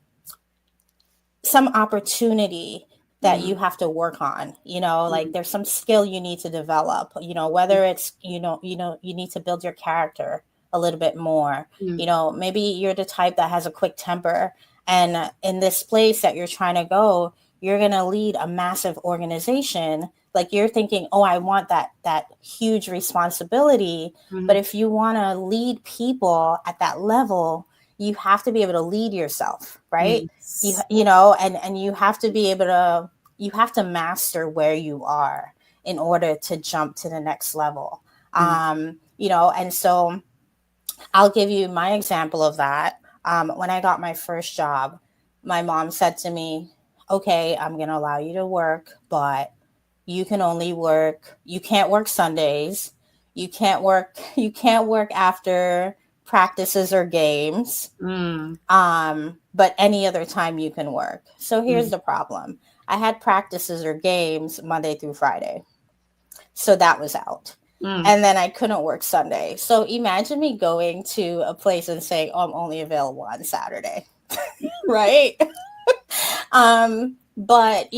opportunity that you Mm. have to work on, like there's some skill you need to develop, whether it's you need to build your character a little bit more. Mm. Maybe you're the type that has a quick temper, and in this place that you're trying to go, you're going to lead a massive organization. Like you're thinking, oh, I want that huge responsibility. But Mm. if you want to lead people at that level, you have to be able to lead yourself, right? Yes. And you have to be able to, you have to master where you are in order to jump to the next level. Mm. And so I'll give you my example of that. When I got my first job, my mom said to me, okay, I'm going to allow you to work, but you can't work Sundays. You can't work after practices or games. Mm. But any other time you can work. So here's Mm. the problem. I had practices or games Monday through Friday. So that was out. Mm. And then I couldn't work Sunday. So imagine me going to a place and saying, oh, I'm only available on Saturday. Right? But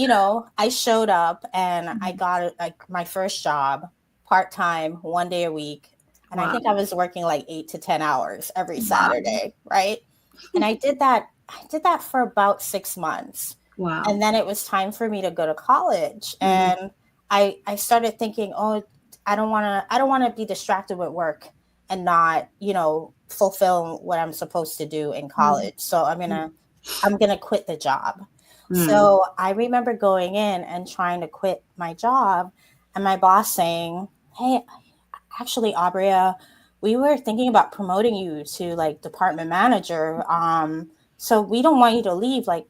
I showed up and I got my first job part-time 1 day a week. And I Wow. think I was working like 8 to 10 hours every Wow. Saturday, right? And I did that for about 6 months. Wow. And then it was time for me to go to college. Mhm. And I started thinking, oh, I don't want to be distracted with work and not, fulfill what I'm supposed to do in Mhm. college. So I'm gonna quit the job. Mm. So I remember going in and trying to quit my job, and my boss saying, "Hey, actually, Abria, we were thinking about promoting you to like department manager. So we don't want you to leave. Like,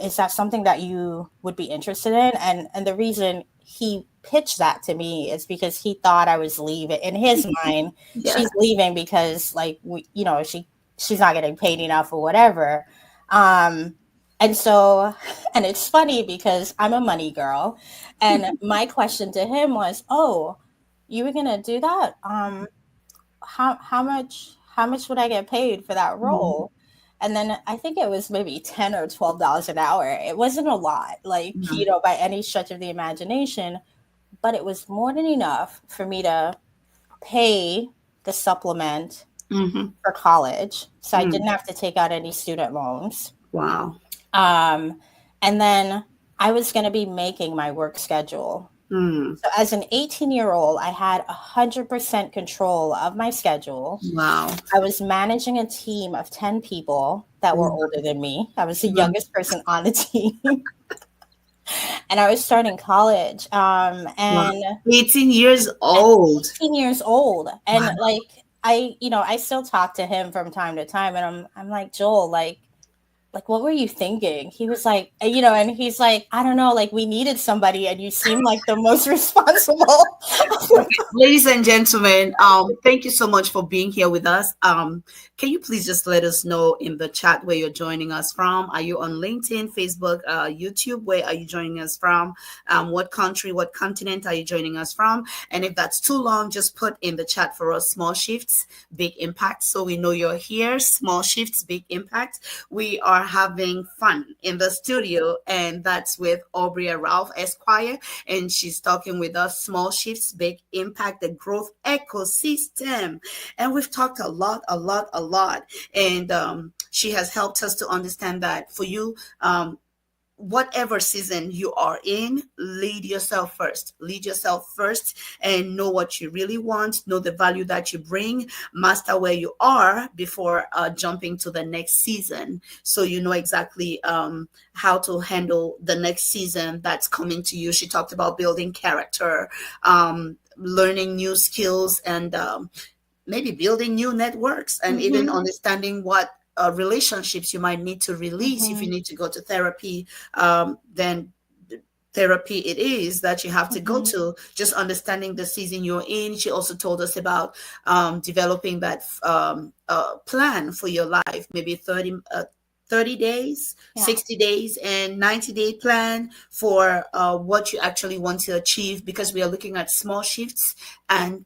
is that something that you would be interested in? And the reason he pitched that to me is because he thought I was leaving. In his mind, Yeah. she's leaving because like she's not getting paid enough or whatever. Um, and so, and it's funny because I'm a money girl, and my question to him was, "Oh, you were gonna do that? How much would I get paid for that Mhm. role?" And then I think it was maybe $10 or $12 an hour. It wasn't a lot, like, Mhm. by any stretch of the imagination, but it was more than enough for me to pay the supplement Mhm. for college. So I Mm. didn't have to take out any student loans. Wow. Um, and then I was going to be making my work schedule. Mm. So as an 18-year-old, I had 100% control of my schedule. Wow. I was managing a team of 10 people that were Mm. older than me. I was the Mm. youngest person on the team. And I was starting college. Wow. And 18 years at old. 18 years old. And Wow. like I still talk to him from time to time, and I'm like, Joel, like what were you thinking? He was like, and he's like, I don't know, like we needed somebody and you seem like the most responsible. Ladies and gentlemen, thank you so much for being here with us. Can you please just let us know in the chat where you're joining us from? Are you on LinkedIn, Facebook, YouTube? Where are you joining us from? What country, what continent are you joining us from? And if that's too long, just put in the chat for us small shifts, big impact. So we know you're here. Small shifts, big impact. We are having fun in the studio, and that's with Aubrey Ralph Esquire, and she's talking with us small shifts, big impact, the growth ecosystem. And we've talked a lot. And she has helped us to understand that for you, whatever season you are in, lead yourself first, and know what you really want, know the value that you bring, master where you are before jumping to the next season, so you know exactly how to handle the next season that's coming to you. She talked about building character, learning new skills, and maybe building new networks, and even Mm-hmm. understanding what relationships you might need to release. If you Mm-hmm. need to go to therapy, then therapy it is that you have to go Mm-hmm. to. Just understanding the season you're in. She also told us about developing that plan for your life, maybe 30 days, Yeah. 60 days, and 90-day plan for what you actually want to achieve, because we are looking at small shifts and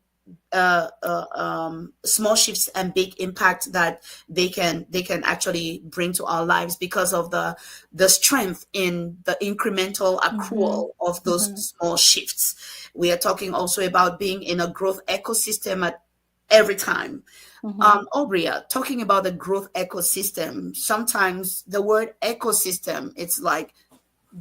small shifts and big impact that they can actually bring to our lives because of the strength in the incremental Mm-hmm. accrual of those Mm-hmm. small shifts. We are talking also about being in a growth ecosystem at every time. Mm-hmm. Obria, talking about the growth ecosystem, sometimes the word ecosystem, it's like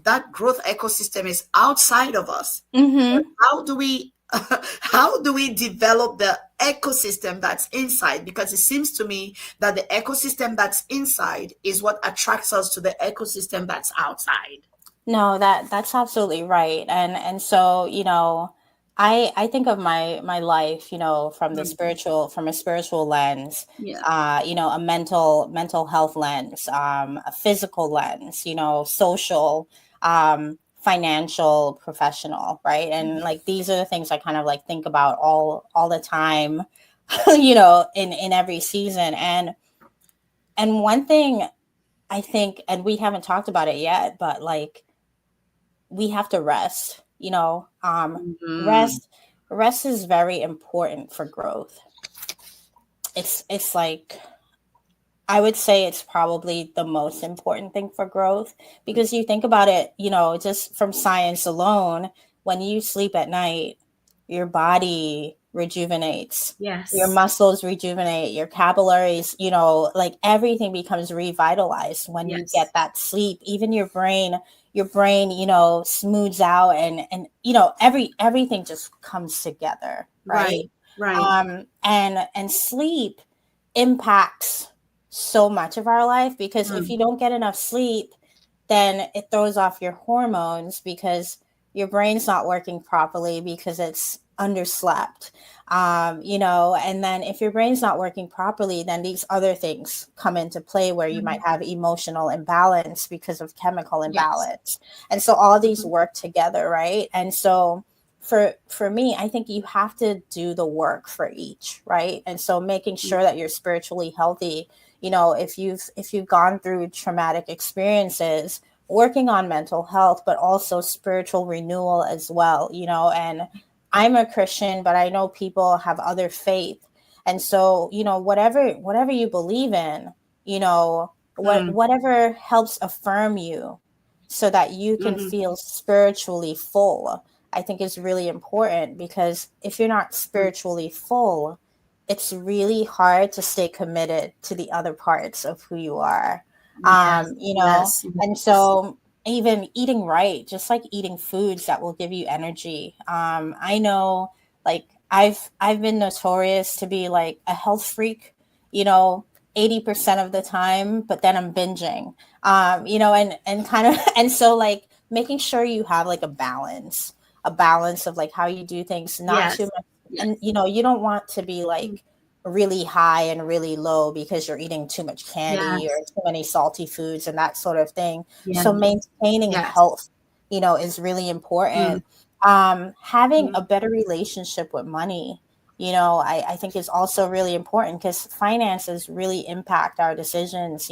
that growth ecosystem is outside of us. Mm-hmm. How do we how do we develop the ecosystem that's inside? Because it seems to me that the ecosystem that's inside is what attracts us to the ecosystem that's outside. No, that's absolutely right. And so, I think of my life, from the Mm. spiritual from a spiritual lens, Yeah. a mental health lens, a physical lens, social, financial, professional, right? And like these are the things I kind of like think about all the time, in every season. And one thing I think, and we haven't talked about it yet, but like we have to rest. Mhm. Rest is very important for growth. It's like I would say it's probably the most important thing for growth, because you think about it, just from science alone, when you sleep at night, your body rejuvenates, your Yes. muscles rejuvenate, your capillaries, like everything becomes revitalized when you Yes. get that sleep. Even your brain, smooths out, and everything just comes together, right? Right. Right. And sleep impacts so much of our life, because if Mm. you don't get enough sleep, then it throws off your hormones, because your brain's not working properly, because underslept. And then if your brain's not working properly, then these other things come into play where you might have emotional imbalance because of chemical Yes. imbalance. And so all these Mhm. work together, right? And so for me, I think you have to do the work for each, right? And so making sure that you're spiritually healthy, if you've gone through traumatic experiences, working on mental health, but also spiritual renewal as well, and I'm a Christian, but I know people have other faith. And so, whatever you believe in, Mm. whatever helps affirm you so that you can Mhm. feel spiritually full, I think is really important, because if you're not Mm. spiritually full, it's really hard to stay committed to the other parts of who you are. Yes. Yes. And Yes. so even eating right, just like eating foods that will give you energy. I know, like, I've been notorious to be like a health freak, you know, 80% of the time, but then I'm binging. And kind of and so, like, making sure you have like a balance of like how you do things, not too Yes. much. And Yes. you don't want to be Mm. like really high and really low because you're eating too much candy or Yes. too many salty foods and that sort of thing. So Yes. maintaining Yes. health, is really Mm. important. Having Mm. a better relationship with money, I think is also really important, because finances really impact our decisions,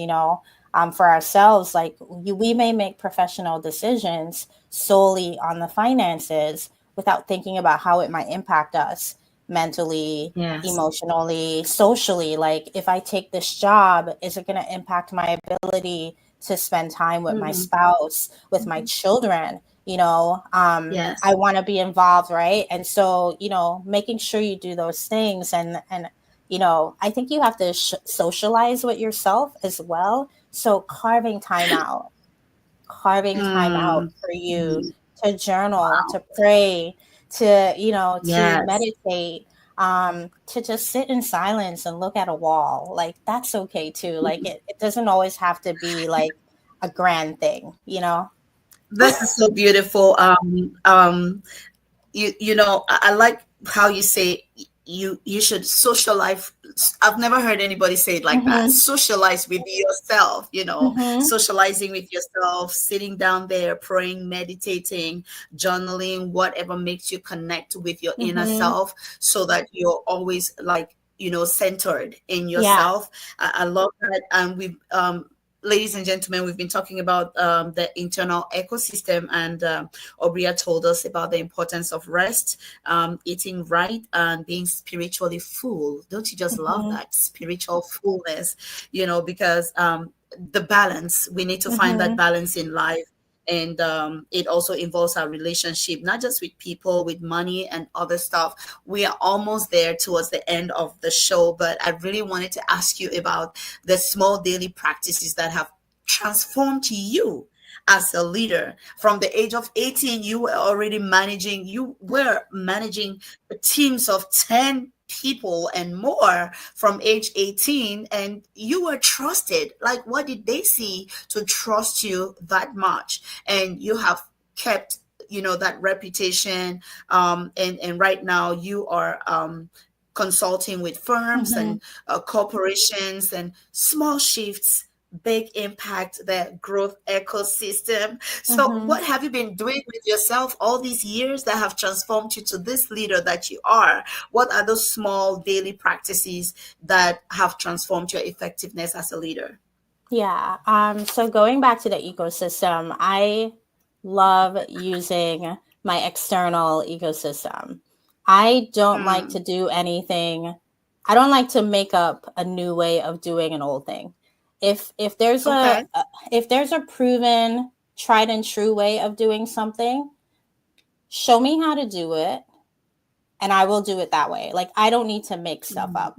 for ourselves. Like, we may make professional decisions solely on the finances without thinking about how it might impact us mentally, Yes. emotionally, socially. Like, if I take this job, is it going to impact my ability to spend time with my Mhm. spouse, with my Mhm. children? Yes. I want to be involved, right? And so, making sure you do those things, and I think you have to socialize with yourself as well. So carving time out Mm. for you Mm. to journal, Wow. to pray, to Yes. meditate, to just sit in silence and look at a wall. Like, that's okay too. Like, it doesn't always have to be like a grand thing. This is so beautiful. I like how you say you should socialize. I've never heard anybody say it like that. Mm-hmm. Socialize with yourself, Mm-hmm. socializing with yourself, sitting down there, praying, meditating, journaling, whatever makes you connect with your inner Mm-hmm. self, so that you're always like, centered in Yeah. yourself. I love that. And we've ladies and gentlemen, we've been talking about the internal ecosystem, and Obria told us about the importance of rest, eating right, and being spiritually full. Don't you just love Mm-hmm. that spiritual fullness? Because the balance, we need to find that Mm-hmm. balance in life. And it also involves our relationship, not just with people, with money and other stuff. We are almost there towards the end of the show, but I really wanted to ask you about the small daily practices that have transformed you as a leader. From the age of 18, you were managing teams of 10 people and more from age 18, and you were trusted. Like, what did they see to trust you that much? And you have kept, that reputation. And right now you are consulting with firms Mm-hmm. and corporations, and small shifts, big impact, the growth ecosystem. So Mm-hmm. what have you been doing with yourself all these years that have transformed you to this leader that you are? What are those small daily practices that have transformed your effectiveness as a leader? Yeah. So going back to the ecosystem, I love using my external ecosystem. I don't like to Hmm. do anything. I don't like to make up a new way of doing an old thing. If there's Okay. if there's a proven, tried and true way of doing something, show me how to do it, and I will do it that way. Like, I don't need to make stuff up.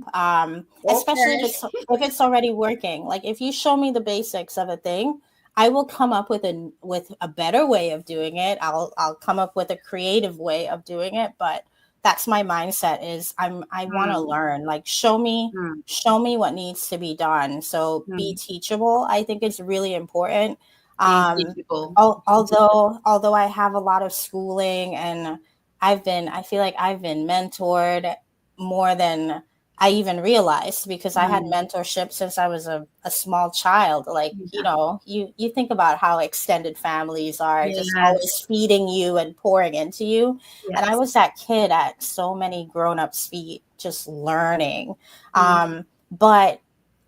Especially Okay. if it's already working. Like, if you show me the basics of a thing, I will come up with a better way of doing it. I'll come up with a creative way of doing it, but that's my mindset. Is I want to Hmm. learn. Like, Hmm. show me what needs to be done. So be Hmm. teachable, I think, is really important. Being Um teachable. although I have a lot of schooling and I feel like I've been mentored more than I even realized, because I had mentorship since I was a small child. Like, you Yeah. know, you think about how extended families are, just always Yes. feeding you and pouring into you. And I Yes. was that kid at so many grown-ups' feet, just learning. Mm. But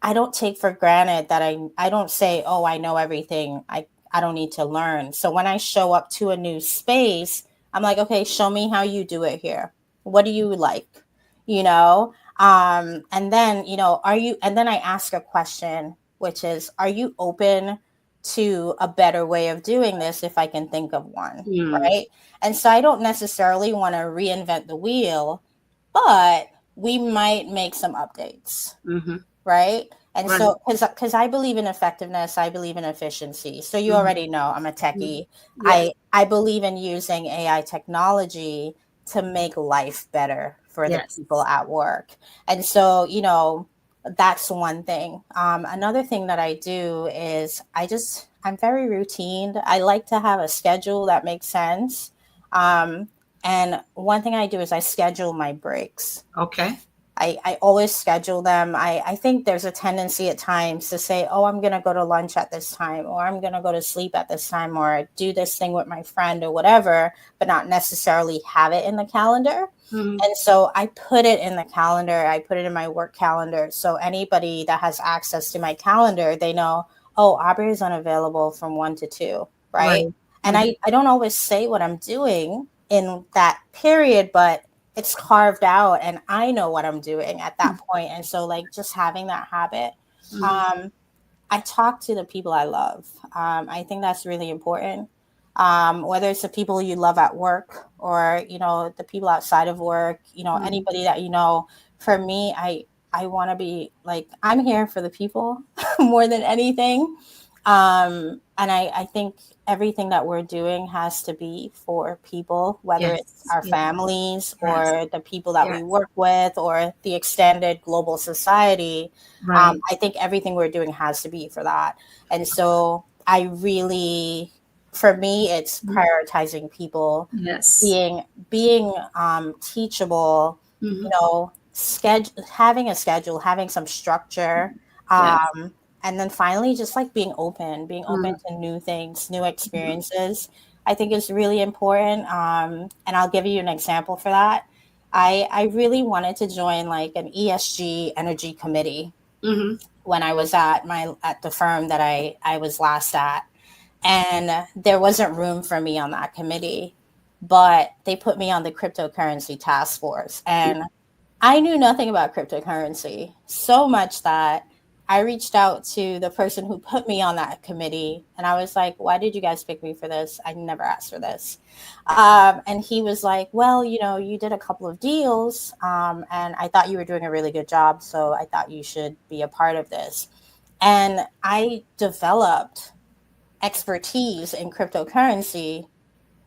I don't take for granted that I don't say, oh, I know everything. I don't need to learn. So when I show up to a new space, I'm like, okay, show me how you do it here. What do you like? You know? And then, you know, and then I ask a question, which is, are you open to a better way of doing this if I can think of one? Mm. Right. And so I don't necessarily want to reinvent the wheel, but we might make some updates, Mm-hmm. right? And Right. so, because I believe in effectiveness, I believe in efficiency. So you Mm-hmm. already know I'm a Mm-hmm. techie. Yes. I believe in using AI technology to make life better for the people Yes. at work. And so, you know, that's one thing. Another thing that I do is I'm very routine. I like to have a schedule that makes sense. Um, and one thing I do is I schedule my breaks. Okay. I always schedule them. I think there's a tendency at times to say, oh, I'm going to go to lunch at this time, or I'm going to go to sleep at this time, or do this thing with my friend or whatever, but not necessarily have it in the calendar. Mm-hmm. And so I put it in the calendar. I put it in my work calendar. So anybody that has access to my calendar, they know, oh, Aubrey is unavailable from 1 to 2, right? Right. And Mm-hmm. I don't always say what I'm doing in that period, but it's carved out and I know what I'm doing at that point. And so, like, just having that habit. Mm-hmm. Um, I talk to the people I love. I think that's really important. Whether it's the people you love at work, or, you know, the people outside of work, you know, Mm-hmm. anybody that you know. For me, I want to be like, I'm here for the people more than anything. And I think everything that we're doing has to be for people, whether it's Yes. our Yes. families Yes. or the people that we Yes. work with or the extended global society. Right. I think everything we're doing has to be for that. And so I really, for me, it's Mm-hmm. prioritizing people, Yes. being teachable, you Mm-hmm. know, having a schedule, having some structure, Yes. and then finally just like being open Mm-hmm. to new things, new experiences. I think is really important. And I'll give you an example for that. I really wanted to join like an ESG energy committee Mm-hmm. when I was at the firm that I was last at. And there wasn't room for me on that committee, but they put me on the cryptocurrency task force. And I knew nothing about cryptocurrency, so much that I reached out to the person who put me on that committee and I was like, why did you guys pick me for this? I never asked for this. And he was like, well, you know, you did a couple of deals, and I thought you were doing a really good job. So I thought you should be a part of this. And I developed expertise in cryptocurrency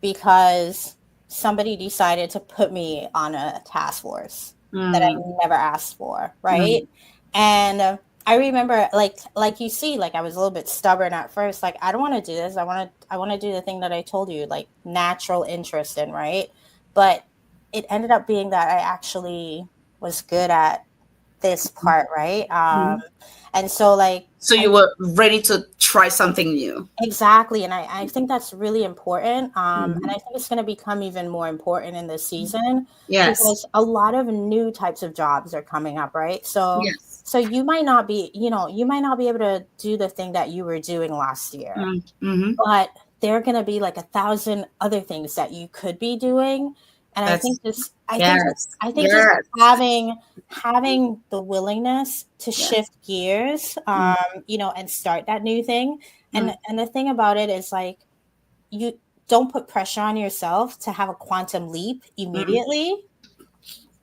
because somebody decided to put me on a task force that I Mm-hmm. never asked for, Mm-hmm. right? And I remember, like you see, like I was a little bit stubborn at first. Like, I don't want to do this. I want to do the thing that I told you, like natural interest in, right? But it ended up being that I actually was good at this part, right? Mm-hmm. And so, like, So I you were ready to try something new. exactly. And I think that's really important. And Mm-hmm. I think it's going to become even more important in this season Yes. because a lot of new types of jobs are coming up, right? So, Yes. so you might not be, you know, you might not be able to do the thing that you were doing last year, Mm-hmm. but there are going to be like 1,000 other things that you could be doing. And That's yes. I think just Yes. having the willingness to Yes. shift gears, Mm-hmm. you know, and start that new thing. Mm-hmm. And the thing about it is like, you don't put pressure on yourself to have a quantum leap Mm-hmm. immediately.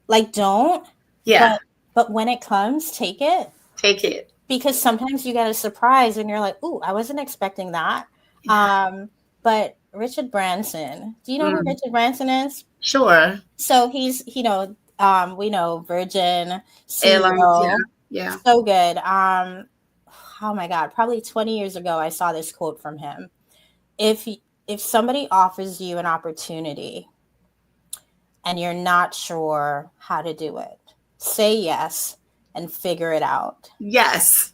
Like, don't, Yeah. but when it comes, take it, Take it. because sometimes you get a surprise and you're like, "Ooh, I wasn't expecting that." Yeah. But Richard Branson, do you know who Mm. Richard Branson is? Sure. So he's, you know, we know Virgin Airlines. Yeah. CEO, Yeah. so good. Oh my God, probably 20 years ago, I saw this quote from him. If if somebody offers you an opportunity and you're not sure how to do it, say yes and figure it out. Yes.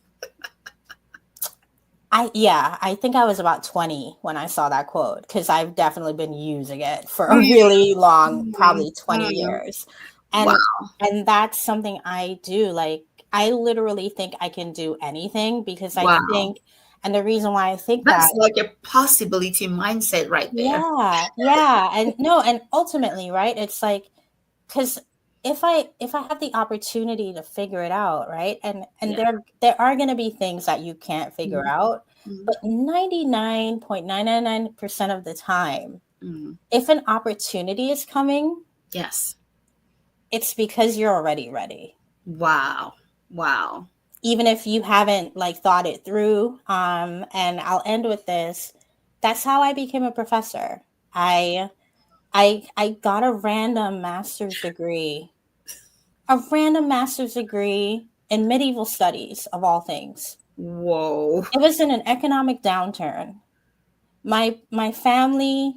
I think I was about 20 when I saw that quote, because I've definitely been using it for a really long, Mm, probably 20 mm. years. Wow. And that's something I do. Like, I literally think I can do anything, because I Wow. think, and the reason why I think that, That's like a possibility mindset right there. yeah. And no, and ultimately, right? It's like, because if I have the opportunity to figure it out, right? And Yeah. there are going to be things that you can't figure Mm, out, mm, but 99.999% of the time, mm. if an opportunity is coming, Yes. it's because you're already ready. Wow. Wow. Even if you haven't like thought it through. And I'll end with this. That's how I became a professor. I got a random master's degree, in medieval studies, of all things. Whoa. It was in an economic downturn. My family,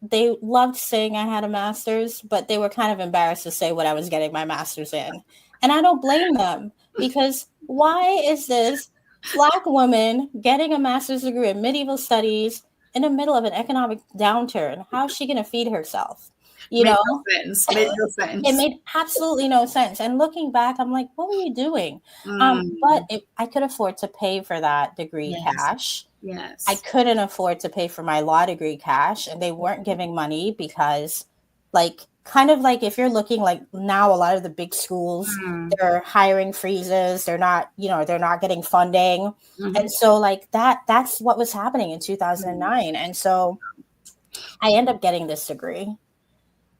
they loved saying I had a master's, but they were kind of embarrassed to say what I was getting my master's in. And I don't blame them, because why is this Black woman getting a master's degree in medieval studies in the middle of an economic downturn? How is she going to feed herself? You Made know, no sense. Made no it sense. made absolutely no sense. And looking back, I'm like, what were you doing? But Mm. I could afford to pay for that degree Yes. cash. I Yes. couldn't afford to pay for my law degree cash, and they weren't giving money because, like, kind of like if you're looking like now, a lot of the big schools, Mm. they're hiring freezes, they're not getting funding. Mhm. And so like that's what was happening in 2009. And so I end up getting this degree,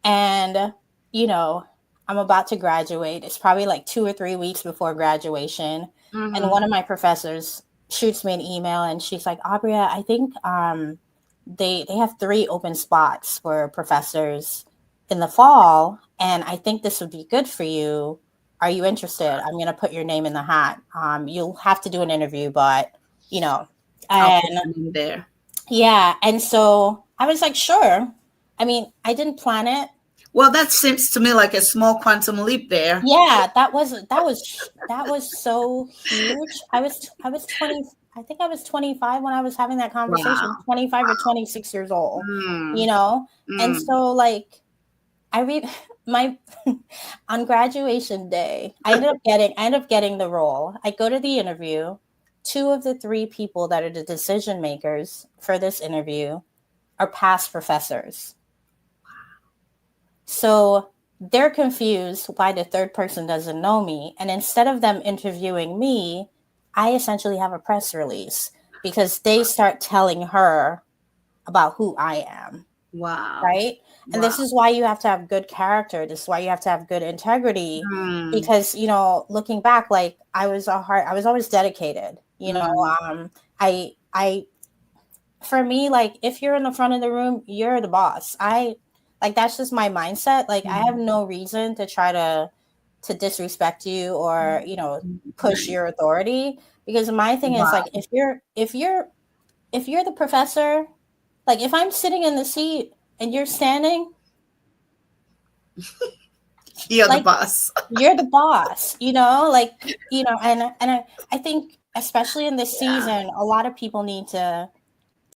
and you know, I'm about to graduate. It's probably like 2 or 3 weeks before graduation, and one Mhm. of my professors shoots me an email, and she's like, Abria, I think they have 3 open spots for professors in the fall, and I think this would be good for you. Are you interested? I'm gonna put your name in the hat. You'll have to do an interview, but you know, I'll put and them in there. yeah, and so I was like, sure. I mean, I didn't plan it. Well, that seems to me like a small quantum leap there. Yeah, that was so huge. I was 20. I think I was 25 when I was having that conversation. Wow. 25 or 26 years old, you Mm. know. And Mm. so like I read my on graduation day, I ended up getting the role. I go to the interview. 2 of the 3 people that are the decision makers for this interview are past professors. So they're confused why the third person doesn't know me. And instead of them interviewing me, I essentially have a press release, because they start telling her about who I am. Wow. Right. And Wow. this is why you have to have good character. This is why you have to have good integrity. Mm. Because, looking back, like I was always dedicated. Mm. I for me, like if you're in the front of the room, you're the boss. That's just my mindset. Like I have Mm. no reason to try to disrespect you, or push Right. your authority, because my thing is like Wow. if you're the professor, like if I'm sitting in the seat and you're standing, You're the like boss. you're the boss, and I think especially in this Yeah. season, a lot of people need to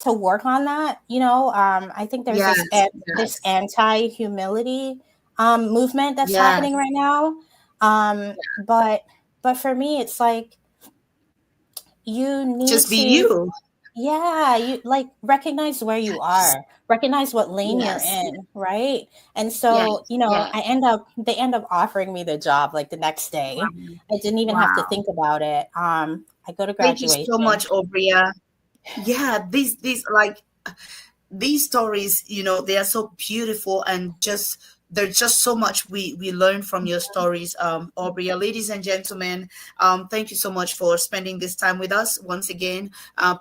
work on that. I think there's this Yes. this Yes. anti-humility movement that's happening Yes. right now. But for me, it's like you need Just be to, you. yeah, you like recognize where you Yes. are, recognize what lane you're Yes. in, right? And Yes. so, Yes. they end up offering me the job like the next day. Wow. I didn't even have to Wow. think about it. I go to Thank you so graduation. much, Obria. Yeah, these like these stories, they are so beautiful, and just there's just so much we learn from your stories, Aubrey. Ladies and gentlemen, thank you so much for spending this time with us once again.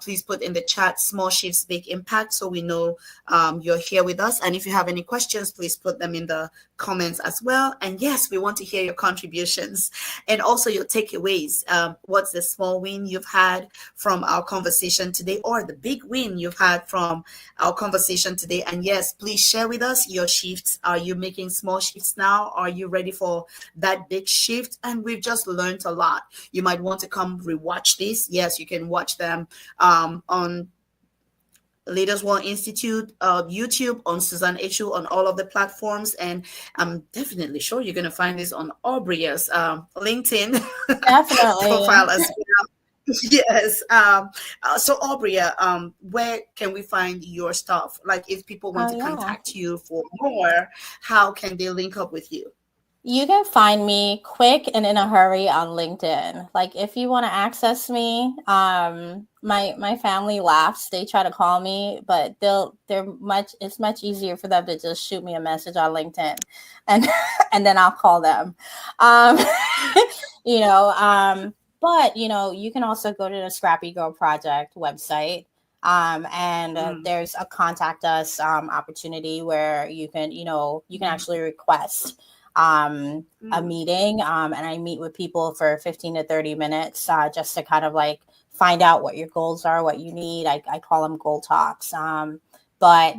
Please put in the chat small shifts big impact, so we know you're here with us. And if you have any questions, please put them in the comments as well. And yes, we want to hear your contributions and also your takeaways. What's the small win you've had from our conversation today, or the big win you've had from our conversation today? And yes, please share with us your shifts. Are you making making small shifts now? Are you ready for that big shift? And we've just learned a lot. You might want to come rewatch this. Yes, you can watch them on Leaders World Institute, YouTube, on Susan Echu, on all of the platforms. And I'm definitely sure you're going to find this on Aubrey's LinkedIn Definitely. profile as well. Yes. So Aubrey, where can we find your stuff? Like if people want Oh, to yeah. contact you for more, how can they link up with you? You can find me quick and in a hurry on LinkedIn. Like if you want to access me, my family laughs. They try to call me, but it's much easier for them to just shoot me a message on LinkedIn, and and then I'll call them. Um, you know, but you can also go to the Scrappy Girl Project website. And Mm, there's a contact us opportunity where you can actually request a mm, meeting, and I meet with people for 15 to 30 minutes, just to kind of like find out what your goals are, what you need. I call them goal talks. But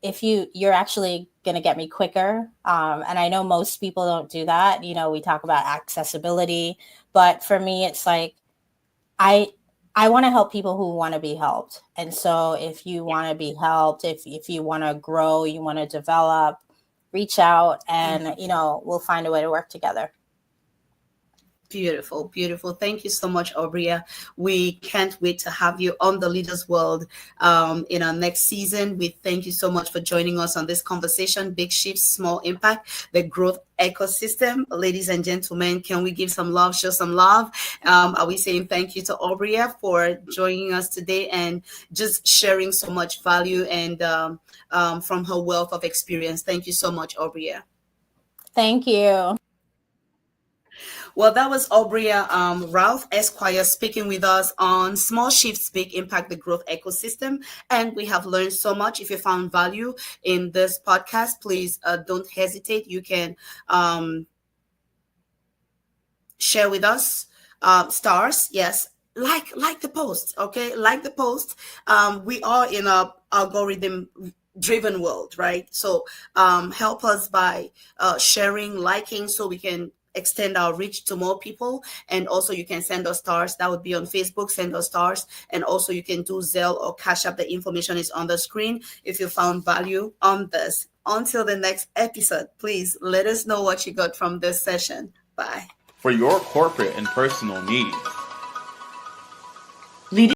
if you're actually going to get me quicker, and I know most people don't do that. We talk about accessibility, but for me it's like I I want to help people who want to be helped. And so if you want to be helped, if you want to grow, you want to develop, reach out, and mm. we'll find a way to work together. Beautiful, beautiful. Thank you so much, Aubrey. We can't wait to have you on the Leaders World in our next season. We thank you so much for joining us on this conversation, Big Shifts, Small Impact, the growth ecosystem. Ladies and gentlemen, can we give some love, show some love? Are we saying thank you to Aubrey for joining us today and just sharing so much value and from her wealth of experience? Thank you so much, Aubrey. Thank you. Well, that was Aubrey Ralph Esquire speaking with us on Small Shifts, Big Impact, the Growth Ecosystem. And we have learned so much. If you found value in this podcast, please don't hesitate. You can share with us stars. Yes, like the post. Okay, like the post. We are in a algorithm driven world, right? So help us by sharing, liking, so we can extend our reach to more people. And also you can send us stars. That would be on Facebook. Send us stars. And also you can do Zelle or Cash App. The information is on the screen if you found value on this. Until the next episode, please let us know what you got from this session. Bye. For your corporate and personal needs.